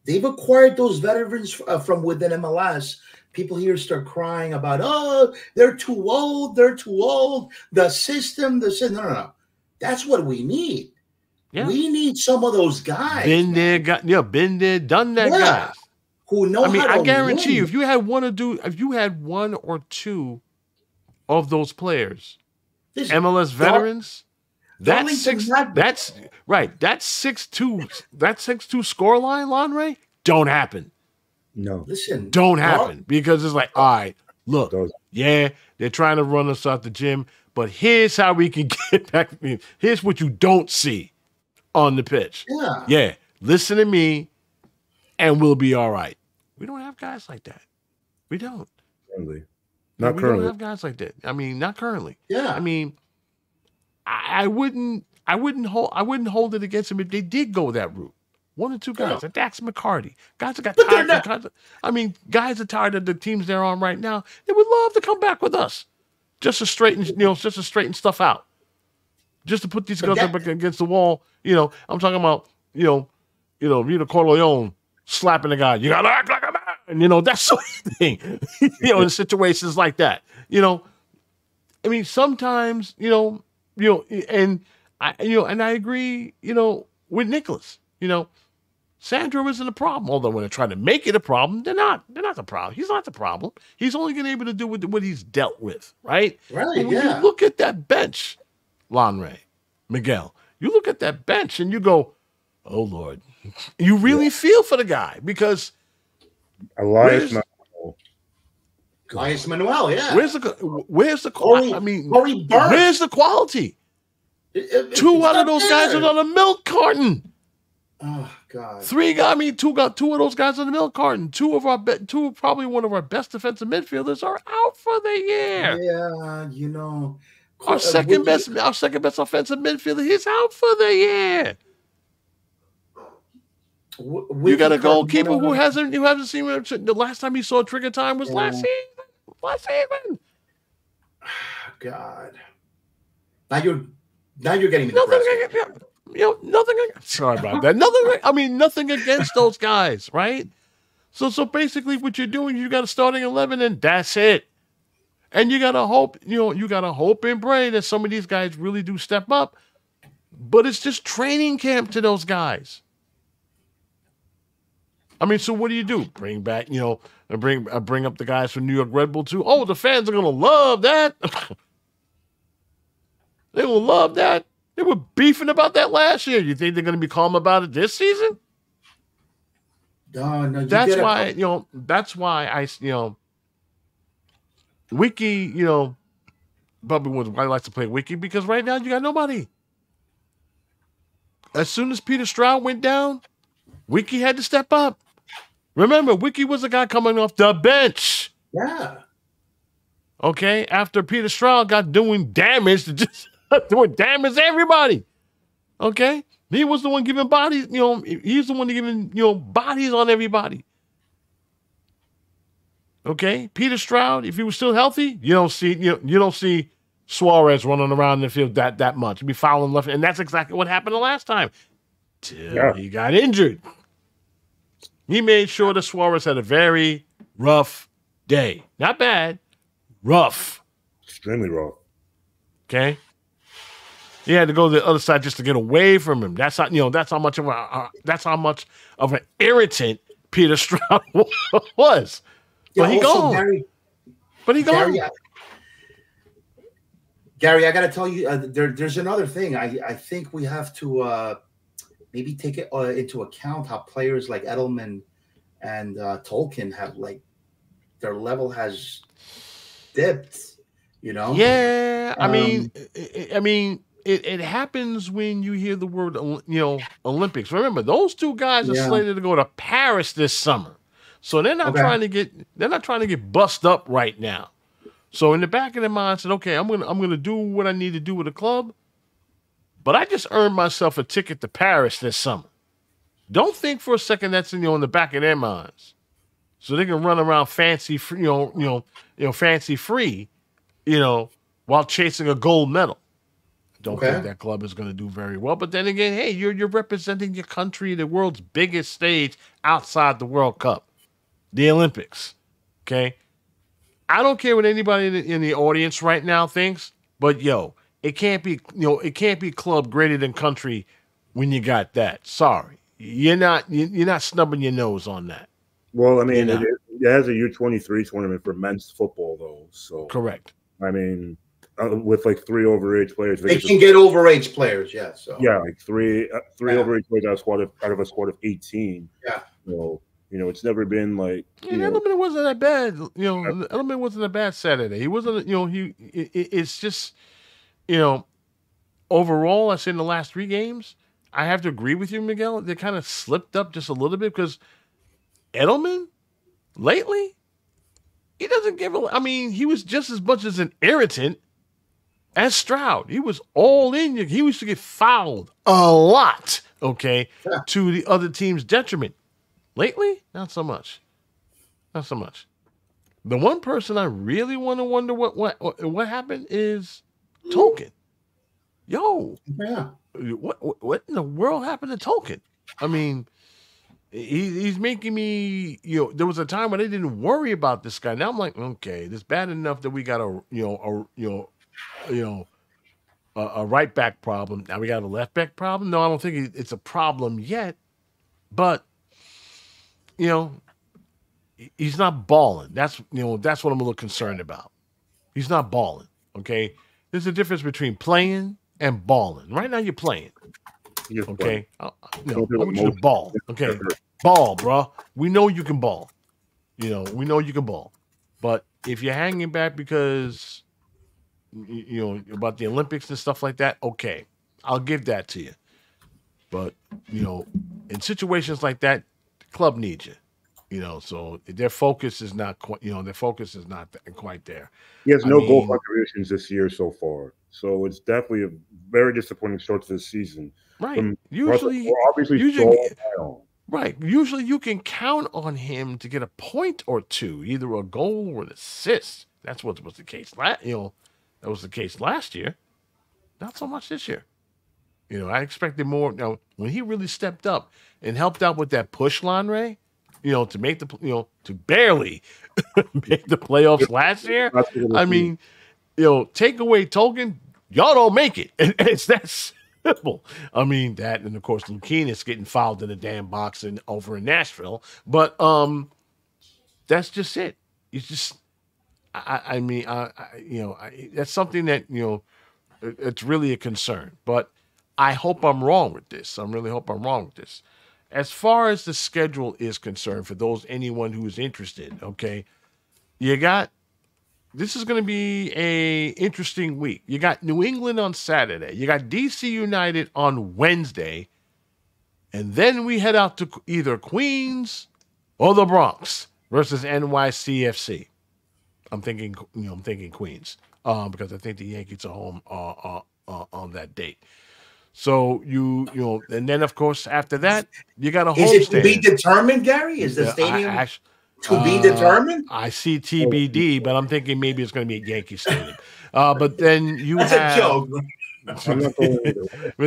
they've acquired those veterans from within MLS. People here start crying about, oh, they're too old. The system. No. That's what we need. Yeah. We need some of those guys. Been there, done that guys. Who know how to I guarantee you, if you had one or two of those players, MLS veterans, that's 6'2", that 6'2" scoreline, Lanre, don't happen. No. Listen. Don't happen because it's like, all right, look, they're trying to run us out the gym, but here's how we can get back. Here's what you don't see on the pitch. Yeah. Listen to me and we'll be all right. We don't have guys like that. We don't. Currently. Not currently. We don't have guys like that. I mean, not currently. Yeah. I mean, I wouldn't hold it against them if they did go that route. One or two guys, like Dax McCarty. Guys that got tired. Guys are tired of the teams they're on right now. They would love to come back with us, just to straighten stuff out, just to put these guys up against the wall. I'm talking about Vito Corleone slapping the guy. You gotta act like a man, that sort of thing. In situations like that. I mean, sometimes and I agree. With Nicholas. Sandro isn't a problem. Although when they're trying to make it a problem, they're not. They're not the problem. He's not the problem. He's only going to be able to do what he's dealt with, right? Right, But when you look at that bench, Lanre, Miguel, you look at that bench and you go, oh, Lord. You really feel for the guy because Elias Manuel, yeah. Where's the quality? I mean, where's the quality? Two out of those guys are on a milk carton. Oh God! Two of those guys on the milk carton. Probably one of our best defensive midfielders are out for the year. Yeah, you know, our second best offensive midfielder, he's out for the year. You got a goalkeeper who hasn't seen him. The last time he saw trigger time was last season. Last season. God. Now you're getting me depressed. Nothing. Sorry about that. Nothing against those guys, right? So basically, what you're doing, you got a starting 11, and that's it. And you gotta hope, you gotta hope and pray that some of these guys really do step up. But it's just training camp to those guys. I mean, so what do you do? Bring back, bring up the guys from New York Red Bull too. Oh, the fans are gonna love that. They will love that. They were beefing about that last year. You think they're going to be calm about it this season? No. That's why, Wiki, probably why he likes to play Wiki, because right now you got nobody. As soon as Peter Stroud went down, Wiki had to step up. Remember, Wiki was a guy coming off the bench. Yeah. Okay, after Peter Stroud got doing damage to doing damage to everybody. Okay? He was the one giving bodies, he's the one giving, bodies on everybody. Okay? Peter Stroud, if he was still healthy, you don't see Suarez running around in the field that much. He'd be fouling left, and that's exactly what happened the last time. Till he got injured. He made sure that Suarez had a very rough day. Not bad, rough. Extremely rough. Okay? He had to go to the other side just to get away from him. That's how much of an irritant Peter Stroud was. But he gone. Garry, I got to tell you, there's another thing. I think we have to maybe take it into account how players like Edelman and Tolkien have, like, their level has dipped. Yeah, I mean. It happens when you hear the word, Olympics. Remember, those two guys are slated to go to Paris this summer, so they're not trying to get bust up right now. So in the back of their mind, said, okay, I'm gonna do what I need to do with the club, but I just earned myself a ticket to Paris this summer. Don't think for a second that's in the back of their minds, so they can run around fancy free, fancy free, while chasing a gold medal. Don't think that club is going to do very well. But then again, hey, you're representing your country, the world's biggest stage outside the World Cup, the Olympics. Okay? I don't care what anybody in the audience right now thinks, but it can't be club greater than country when you got that. Sorry. You're not snubbing your nose on that. Well, I mean, it has a U23 tournament for men's football, though. So correct. I mean, with like 3 overage players, they can get overage players. Yeah. So like three overage players out of a squad of 18. Yeah. It's never been like. Edelman wasn't that bad. Edelman wasn't a bad Saturday. He wasn't. It's just, overall, I say in the last 3 games, I have to agree with you, Miguel. They kind of slipped up just a little bit because Edelman lately, he doesn't give a. I mean, he was just as much as an irritant as Stroud. He was all in. He used to get fouled a lot, to the other team's detriment. Lately, not so much. Not so much. The one person I really want to wonder what happened is Tolkien. What in the world happened to Tolkien? I mean, he's making me. There was a time when I didn't worry about this guy. Now I'm like, okay, it's bad enough that we got a right back problem. Now we got a left back problem. No, I don't think it's a problem yet. But you know, he's not balling. That's that's what I'm a little concerned about. He's not balling. Okay, there's a difference between playing and balling. Right now, you're playing. Okay, I want you to ball. Okay, ball, bro. We know you can ball. We know you can ball. But if you're hanging back because about the Olympics and stuff like that, okay, I'll give that to you. But in situations like that, the club needs you. So their focus is not quite. Their focus is not quite there. He has no goal contributions this year so far, so it's definitely a very disappointing start to the season. Right. Usually you can count on him to get a point or two, either a goal or an assist. That's what was the case that was the case last year. Not so much this year. I expected more. Now, when he really stepped up and helped out with that push, Lanre, to make the to barely make the playoffs last year. I mean, take away Tolkien, y'all don't make it. And it's that simple. I mean, that, and of course Luquinhas getting fouled in the damn box over in Nashville. But that's just it. It's just that's something that it's really a concern. But I hope I'm wrong with this. I really hope I'm wrong with this. As far as the schedule is concerned, for anyone who is interested, okay, this is going to be a interesting week. You got New England on Saturday. You got DC United on Wednesday. And then we head out to either Queens or the Bronx versus NYCFC. I'm thinking Queens because I think the Yankees are home on that date. So and then of course after that you got a homestand. Is it to be determined, Garry? Is the stadium to be determined? I see TBD, but I'm thinking maybe it's going to be at Yankee Stadium. But then That's a joke. But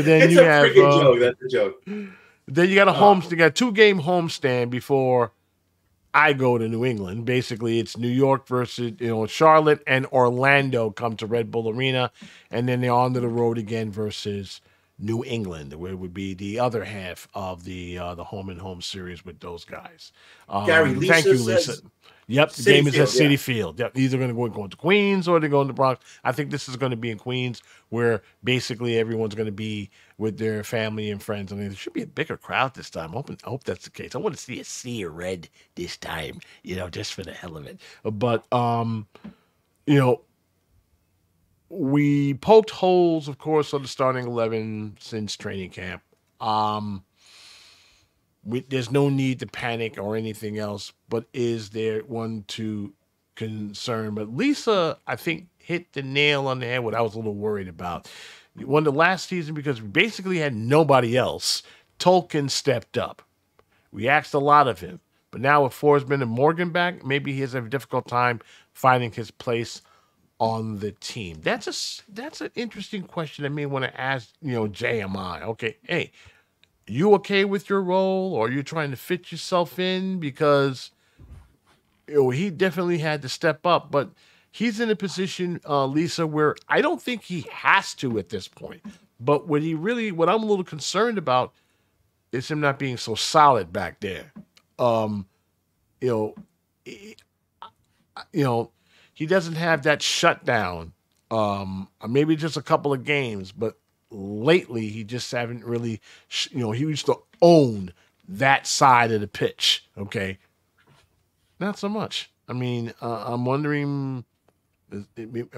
then it's a freaking joke. That's a joke. Then you got you got a 2-game homestand before I go to New England. Basically, it's New York versus Charlotte and Orlando come to Red Bull Arena, and then they're on to the road again versus New England, where it would be the other half of the home and home series with those guys. Garry, thank you, Lisa. Yep, the game is at Citi Field. Yep, either going to go to Queens or they're going to Bronx. I think this is going to be in Queens, where basically everyone's going to be with their family and friends. I mean, there should be a bigger crowd this time. I hope that's the case. I want to see a sea of red this time, just for the hell of it. But we poked holes, of course, on the starting 11 since training camp. There's no need to panic or anything else, but is there one to concern? But Lisa, I think, hit the nail on the head what I was a little worried about. Won the last season because we basically had nobody else. Tolkien stepped up. We asked a lot of him. But now with Forsman and Morgan back, maybe he has a difficult time finding his place on the team. That's an interesting question I may want to ask, JMI. Okay, hey, you okay with your role, or are you trying to fit yourself in? Because he definitely had to step up, but he's in a position, Lisa, where I don't think he has to at this point. But what I'm a little concerned about is him not being so solid back there. He doesn't have that shutdown. Maybe just a couple of games, but lately he just haven't really, he used to own that side of the pitch. Okay. Not so much. I mean, I'm wondering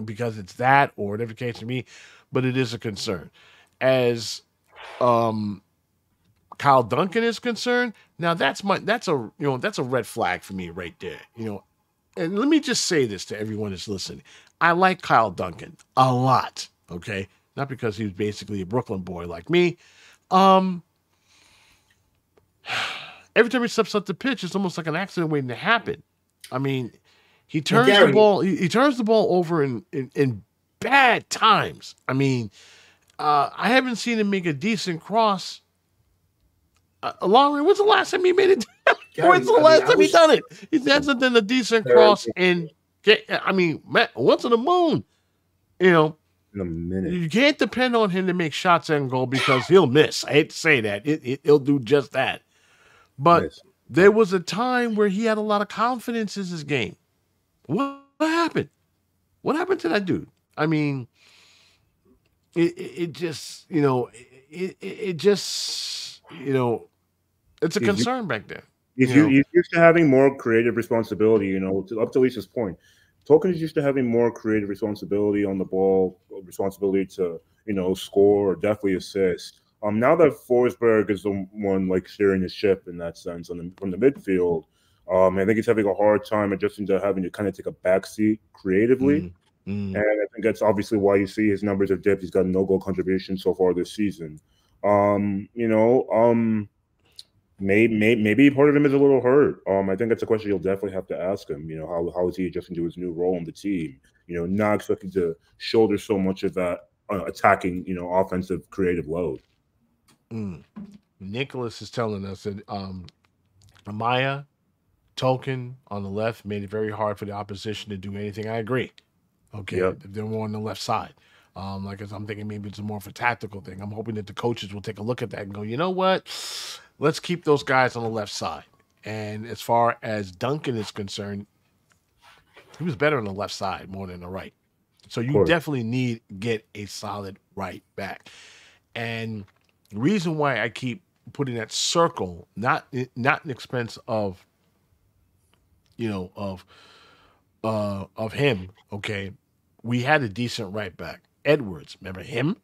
because it's that or whatever the case may be, but it is a concern. As Kyle Duncan is concerned, now that's a red flag for me right there. And let me just say this to everyone that's listening. I like Kyle Duncan a lot, okay? Not because he was basically a Brooklyn boy like me. Every time he steps up the pitch, it's almost like an accident waiting to happen. I mean, he turns the ball. He turns the ball over in bad times. I mean, I haven't seen him make a decent cross. Lanre, when's the last time he made it? When's the last time he done it? He hasn't done a decent cross in. I mean, once in a moon. In a minute. You can't depend on him to make shots and goal because he'll miss. I hate to say that. He'll do just that. But There was a time where he had a lot of confidence in his game. What happened? What happened to that dude? I mean, it just, it just, it's a concern back there. He's used to having more creative responsibility, up to Lisa's point. Tolkien is used to having more creative responsibility on the ball, responsibility to, score or definitely assist. Now that Forsberg is the one like steering the ship in that sense from the midfield, I think he's having a hard time adjusting to having to kind of take a backseat creatively. And I think that's obviously why you see his numbers have dipped. He's got no goal contribution so far this season. Maybe part of him is a little hurt. I think that's a question you'll definitely have to ask him. How is he adjusting to his new role in the team? Not expecting to shoulder so much of that attacking, offensive creative load. Nicholas is telling us that Amaya, Tolkien on the left made it very hard for the opposition to do anything. I agree. Okay, Yep. if they're more on the left side. Like I'm thinking maybe it's more of a tactical thing. I'm hoping that the coaches will take a look at that and go, you know what? Let's keep those guys on the left side. And as far as Duncan is concerned, he was better on the left side more than the right. So you definitely get a solid right back. And the reason why I keep putting that circle, not in expense of, of him, okay, we had a decent right back. Edwards, remember him?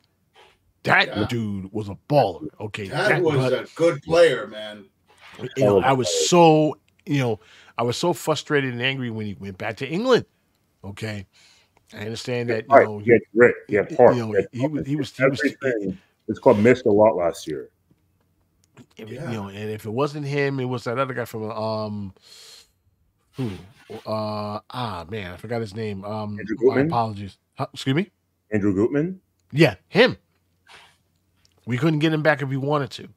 That dude was a baller. Okay, that was a good player, man. I was so frustrated and angry when he went back to England. Okay, I understand that. He was. It's called missed a lot last year. And if it wasn't him, it was that other guy from I forgot his name. Andrew Gutman? My apologies. Excuse me? Andrew Gutman? Yeah, him. We couldn't get him back if we wanted to.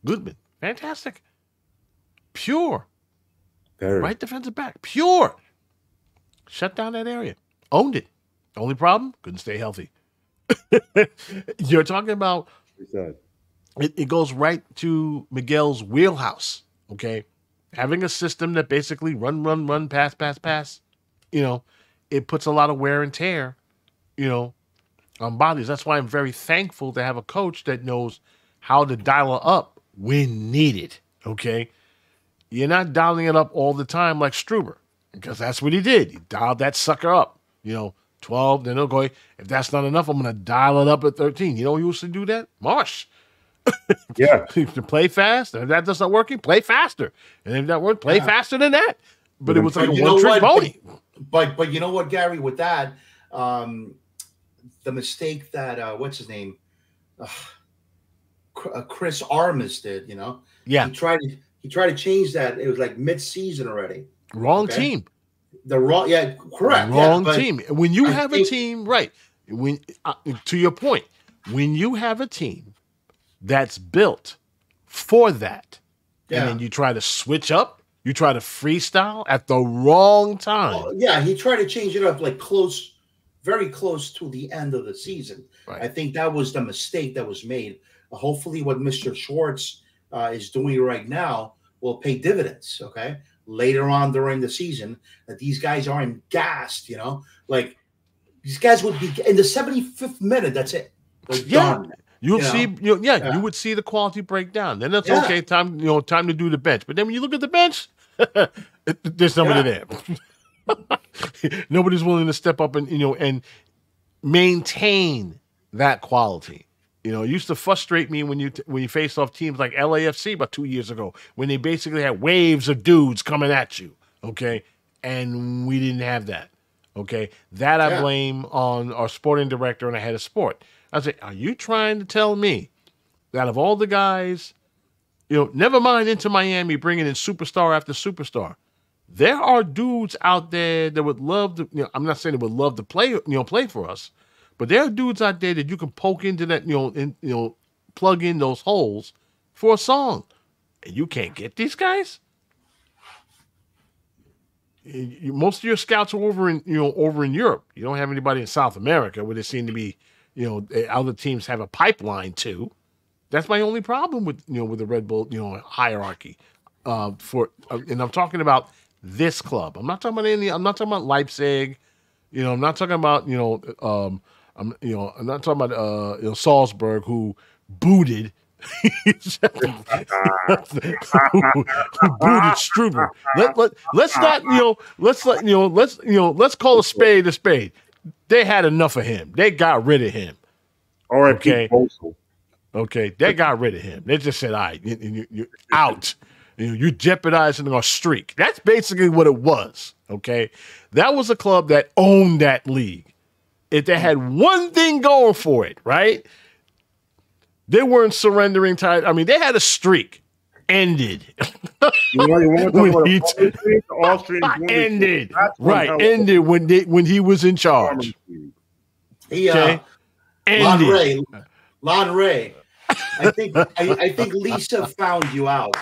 Gutman, fantastic. Pure. Right defensive back. Pure. Shut down that area. Owned it. Only problem, couldn't stay healthy. You're talking about it goes right to Miguel's wheelhouse. Okay. Having a system that basically run, pass. It puts a lot of wear and tear, on bodies. That's why I'm very thankful to have a coach that knows how to dial it up when needed. Okay. You're not dialing it up all the time like Struber, because that's what he did. He dialed that sucker up, 12, then he'll go, if that's not enough, I'm going to dial it up at 13. You know who used to do that? Marsh. Yeah. To play fast. And if that doesn't working, play faster. And if that works, play faster than that. But it was like a one-trick pony. But you know what, Gary, with that, the mistake that, what's his name? Chris Armas did, Yeah. He tried to change that. It was like mid-season already. Wrong team. Correct. Wrong team. When you have a team, right? When to your point, when you have a team that's built for that, and then you try to switch up, you try to freestyle at the wrong time. He tried to change it up like very close to the end of the season. Right. I think that was the mistake that was made. Hopefully, what Mr. Schwartz is doing right now will pay dividends. Okay. Later on during the season, that these guys aren't gassed, like these guys would be in the 75th minute. That's it. They're done. You'll see, you would see the quality break down. Then that's okay. Time to do the bench. But then when you look at the bench, there's somebody there. Nobody's willing to step up and maintain that quality. It used to frustrate me when you faced off teams like LAFC about 2 years ago, when they basically had waves of dudes coming at you, okay? And we didn't have that, okay? That I blame on our sporting director and our head of sport. I say, are you trying to tell me that of all the guys, never mind Inter Miami bringing in superstar after superstar, there are dudes out there that would love to, I'm not saying they would love to play for us, but there are dudes out there that you can poke into that, plug in those holes for a song. And you can't get these guys? Most of your scouts are over in Europe. You don't have anybody in South America where they seem to be, other teams have a pipeline to. That's my only problem with the Red Bull, hierarchy. and I'm talking about this club. I'm not talking about I'm not talking about Leipzig. I'm not talking about I'm not talking about Salzburg, who booted who booted Struber. Let's call a spade a spade. They had enough of him. They got rid of him. All right, okay. Okay, they got rid of him. They just said, "All right, you're out. You're jeopardizing our streak." That's basically what it was. Okay, that was a club that owned that league. If they had one thing going for it, right? They weren't surrendering tight. I mean, they had a streak. Ended. Ended. Right. Ended when he was in charge. Okay. Ended. Lanre. I think Lisa found you out,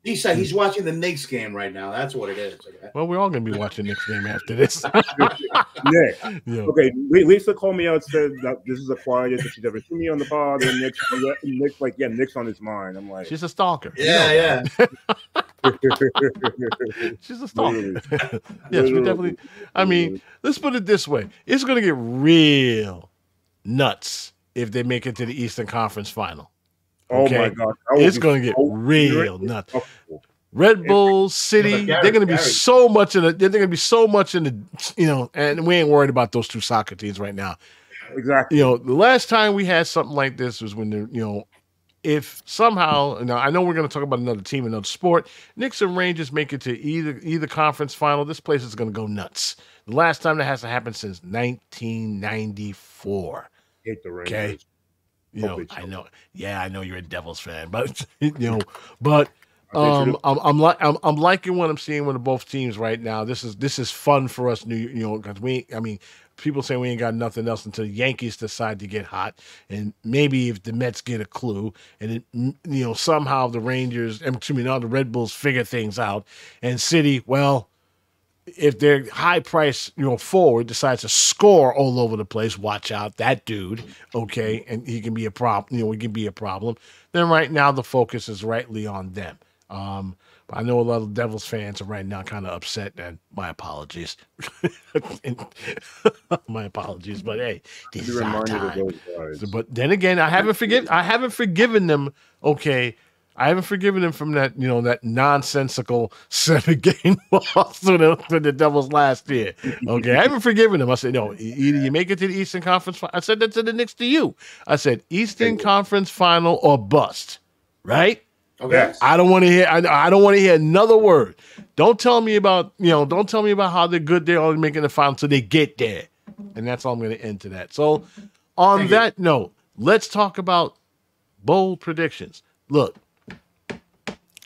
Lisa, he's watching the Knicks game right now. That's what it is. Okay? Well, we're all going to be watching the Knicks game after this. Nick. Yeah. Okay, Lisa called me out and said that this is the quietest that she's ever seen me on the pod. And Nick's like, yeah, Nick's on his mind. I'm like, she's a stalker. Yeah. She's a stalker. Yes, we definitely. I mean, let's put it this way. It's going to get real nuts if they make it to the Eastern Conference Final. Okay? Oh my God! It's going to get real nuts. Red Bull City, they're going to be so much in the. They're going to be so much in the. And we ain't worried about those two soccer teams right now. Exactly. The last time we had something like this was when if somehow, now I know we're going to talk about another team, another sport. Knicks and Rangers make it to either conference final. This place is going to go nuts. The last time that hasn't happened since 1994. Hate the Rangers. Okay. I know. Yeah, I know you're a Devils fan, but but I'm liking what I'm seeing with both teams right now. This is fun for us, because people say we ain't got nothing else until the Yankees decide to get hot, and maybe if the Mets get a clue, and somehow the the Red Bulls figure things out, and City, well, if their high-priced, forward decides to score all over the place, watch out, that dude, okay, and he can be a problem. He can be a problem. Then right now the focus is rightly on them. But I know a lot of Devils fans are right now kind of upset, and my apologies. My apologies, but hey, this is our time. But then again, I haven't forgiven them. Okay. I haven't forgiven him from that, that nonsensical 7-game loss to the Devils last year. Okay, I haven't forgiven him. I said, no, either you make it to the Eastern Conference. I said that to the Knicks to you. I said Eastern Conference Final or bust. Right? Okay. I don't want to hear. I don't want to hear another word. Don't tell me about Don't tell me about how they're good. They're only making the final until they get there, and that's all I'm going to end to that. So, on that note, let's talk about bold predictions. Look.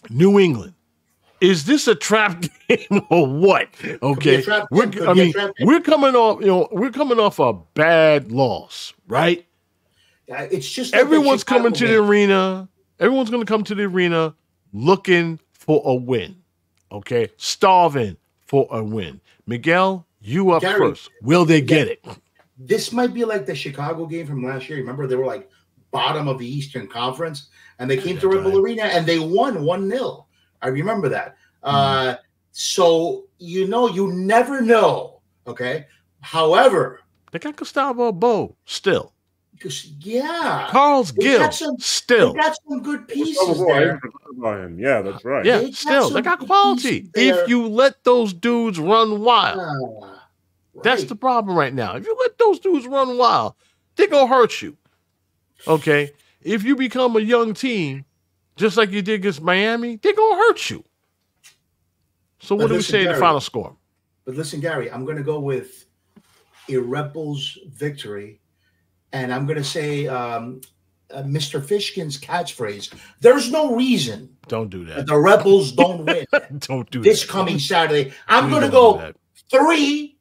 New England. Is this a trap game or what? Okay. We're coming off a bad loss, right? It's just everyone's coming to the arena. Everyone's going to come to the arena looking for a win. Okay? Starving for a win. Miguel, you up first. Will they get it? This might be like the Chicago game from last year. Remember, they were like bottom of the Eastern Conference, and they came to Red Bull Arena and they won 1-0. I remember that. So you never know. Okay. However, they got Gustavo Bo still. Carl's Gill still. They got some good pieces there. Yeah, that's right. Yeah, they got quality. If you let those dudes run wild, that's the problem right now. If you let those dudes run wild, they're gonna hurt you. Okay, if you become a young team, just like you did against Miami, they're going to hurt you. So what do we say in the final score? But listen, Gary, I'm going to go with a Red Bulls victory, and I'm going to say Mr. Fishkin's catchphrase, there's no reason. Don't do that. The Red Bulls don't win. Don't do this that. Coming Saturday. I'm going to go 3-1.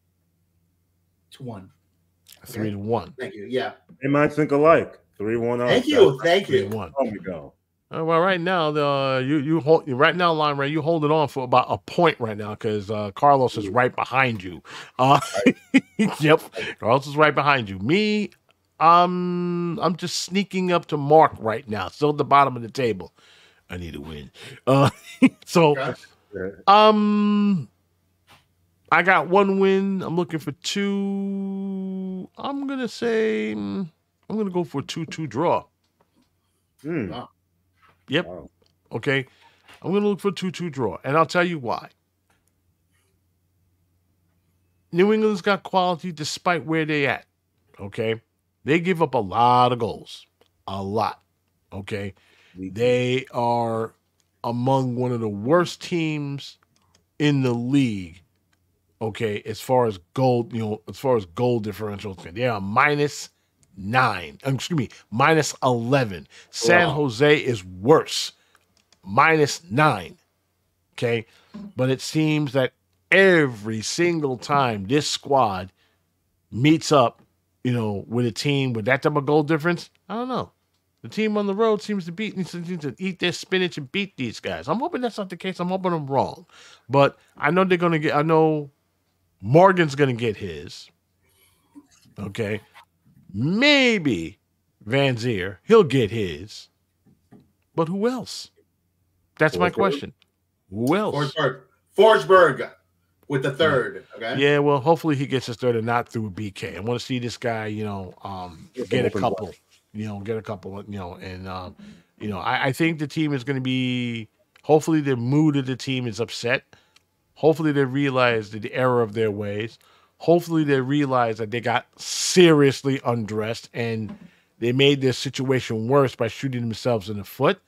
3-1. Thank you. Yeah. They might think alike. 3-1. Thank you. 3-1. Oh, Miguel. Well, right now, you hold right now, Lanre, you hold it on for about a point right now because Carlos is right behind you. Yep, Carlos is right behind you. Me, I'm just sneaking up to Mark right now, still at the bottom of the table. I need a win. Okay. I got one win. I'm looking for two. I'm gonna go for a 2-2 draw. Wow. Yep. Wow. Okay. I'm gonna look for a 2-2 draw, and I'll tell you why. New England's got quality despite where they at. Okay. They give up a lot of goals. A lot. Okay. They are among one of the worst teams in the league. Okay, as far as goal, as far as goal differentials, they are -9. -11. San Jose is worse, -9. Okay, but it seems that every single time this squad meets up, with a team with that type of goal difference, I don't know. The team on the road seems to eat their spinach and beat these guys. I'm hoping that's not the case. I'm hoping I'm wrong, but I know they're gonna get. I know Morgan's going to get his. Okay. Maybe Van Zier, he'll get his. But who else? That's my question. Who else? Forsberg with the third. Okay. Yeah, well, hopefully he gets his third and not through BK. I want to see this guy, get a couple, I think the team is going to be, hopefully the mood of the team is upset. Hopefully they realize the error of their ways. Hopefully they realize that they got seriously undressed and they made their situation worse by shooting themselves in the foot.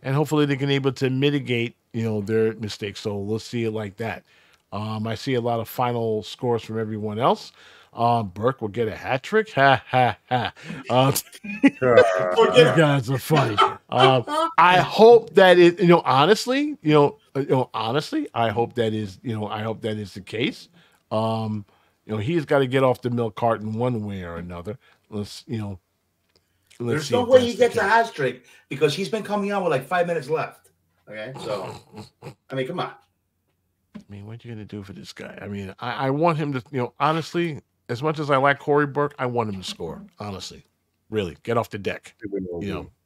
And hopefully they can able to mitigate, their mistakes. So let's see it like that. I see a lot of final scores from everyone else. Burke will get a hat trick. Ha, ha, ha. These guys are funny. I hope that it, honestly, I hope that is, the case. He's got to get off the milk carton one way or another. There's no way he gets a hat trick because he's been coming out with like 5 minutes left. Okay, so come on. What are you gonna do for this guy? I want him to, honestly. As much as I like Corey Burke, I want him to score. Honestly, really, get off the deck.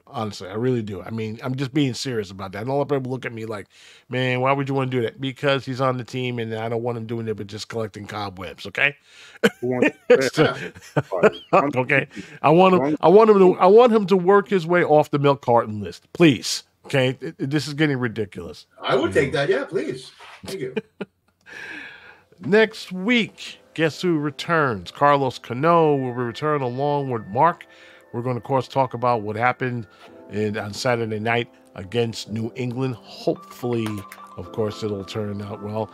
Honestly, I really do. I'm just being serious about that. I know a lot of people look at me like, man, why would you want to do that? Because he's on the team, and I don't want him doing it, but just collecting cobwebs. Okay. Okay. I want him to work his way off the milk carton list, please. Okay. This is getting ridiculous. I would take that. Yeah, please. Thank you. Next week. Guess who returns? Carlos Cano will return along with Mark. We're going to, of course, talk about what happened on Saturday night against New England. Hopefully, of course, it'll turn out well.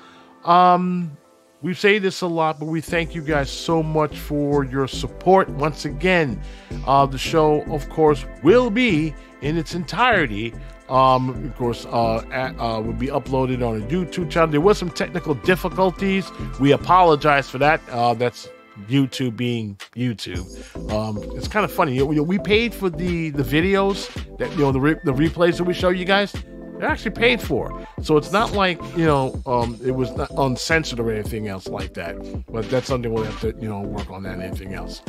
We say this a lot, but we thank you guys so much for your support. Once again, the show, of course, will be in its entirety. Of course, will be uploaded on a YouTube channel. There was some technical difficulties. We apologize for that. That's YouTube being YouTube. It's kind of funny. We paid for the videos that the replays that we show you guys. They're actually paid for, so it's not like it was not uncensored or anything else like that. But that's something we'll have to work on that and anything else.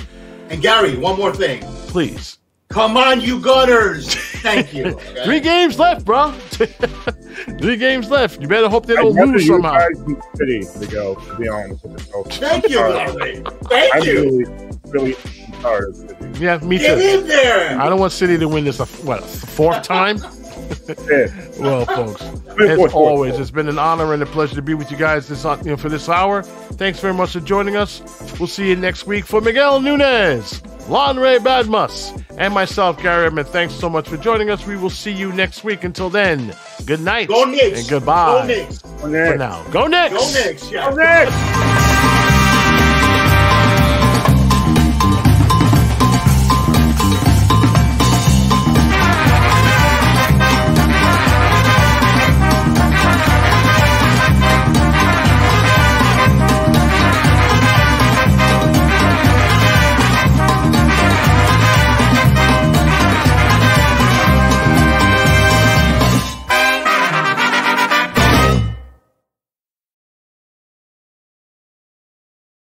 And Garry, one more thing, please. Come on, you Gunners! Thank you. Okay? 3 games left, bro. 3 games left. You better hope they don't lose somehow. To go, to be honest with you. Thank you, Garry. Thank you. Really tired of City. Yeah, me too. Get in there. I don't want City to win this a 4th time. Well, folks, as always, it's been an honor and a pleasure to be with you guys for this hour. Thanks very much for joining us. We'll see you next week. For Miguel Nunez, Lanre Badmus, and myself, Garry Edmond, thanks so much for joining us. We will see you next week. Until then, good night Go Knicks. and goodbye. Go Knicks. For now, go Knicks. Go Knicks. Yeah. Go Knicks.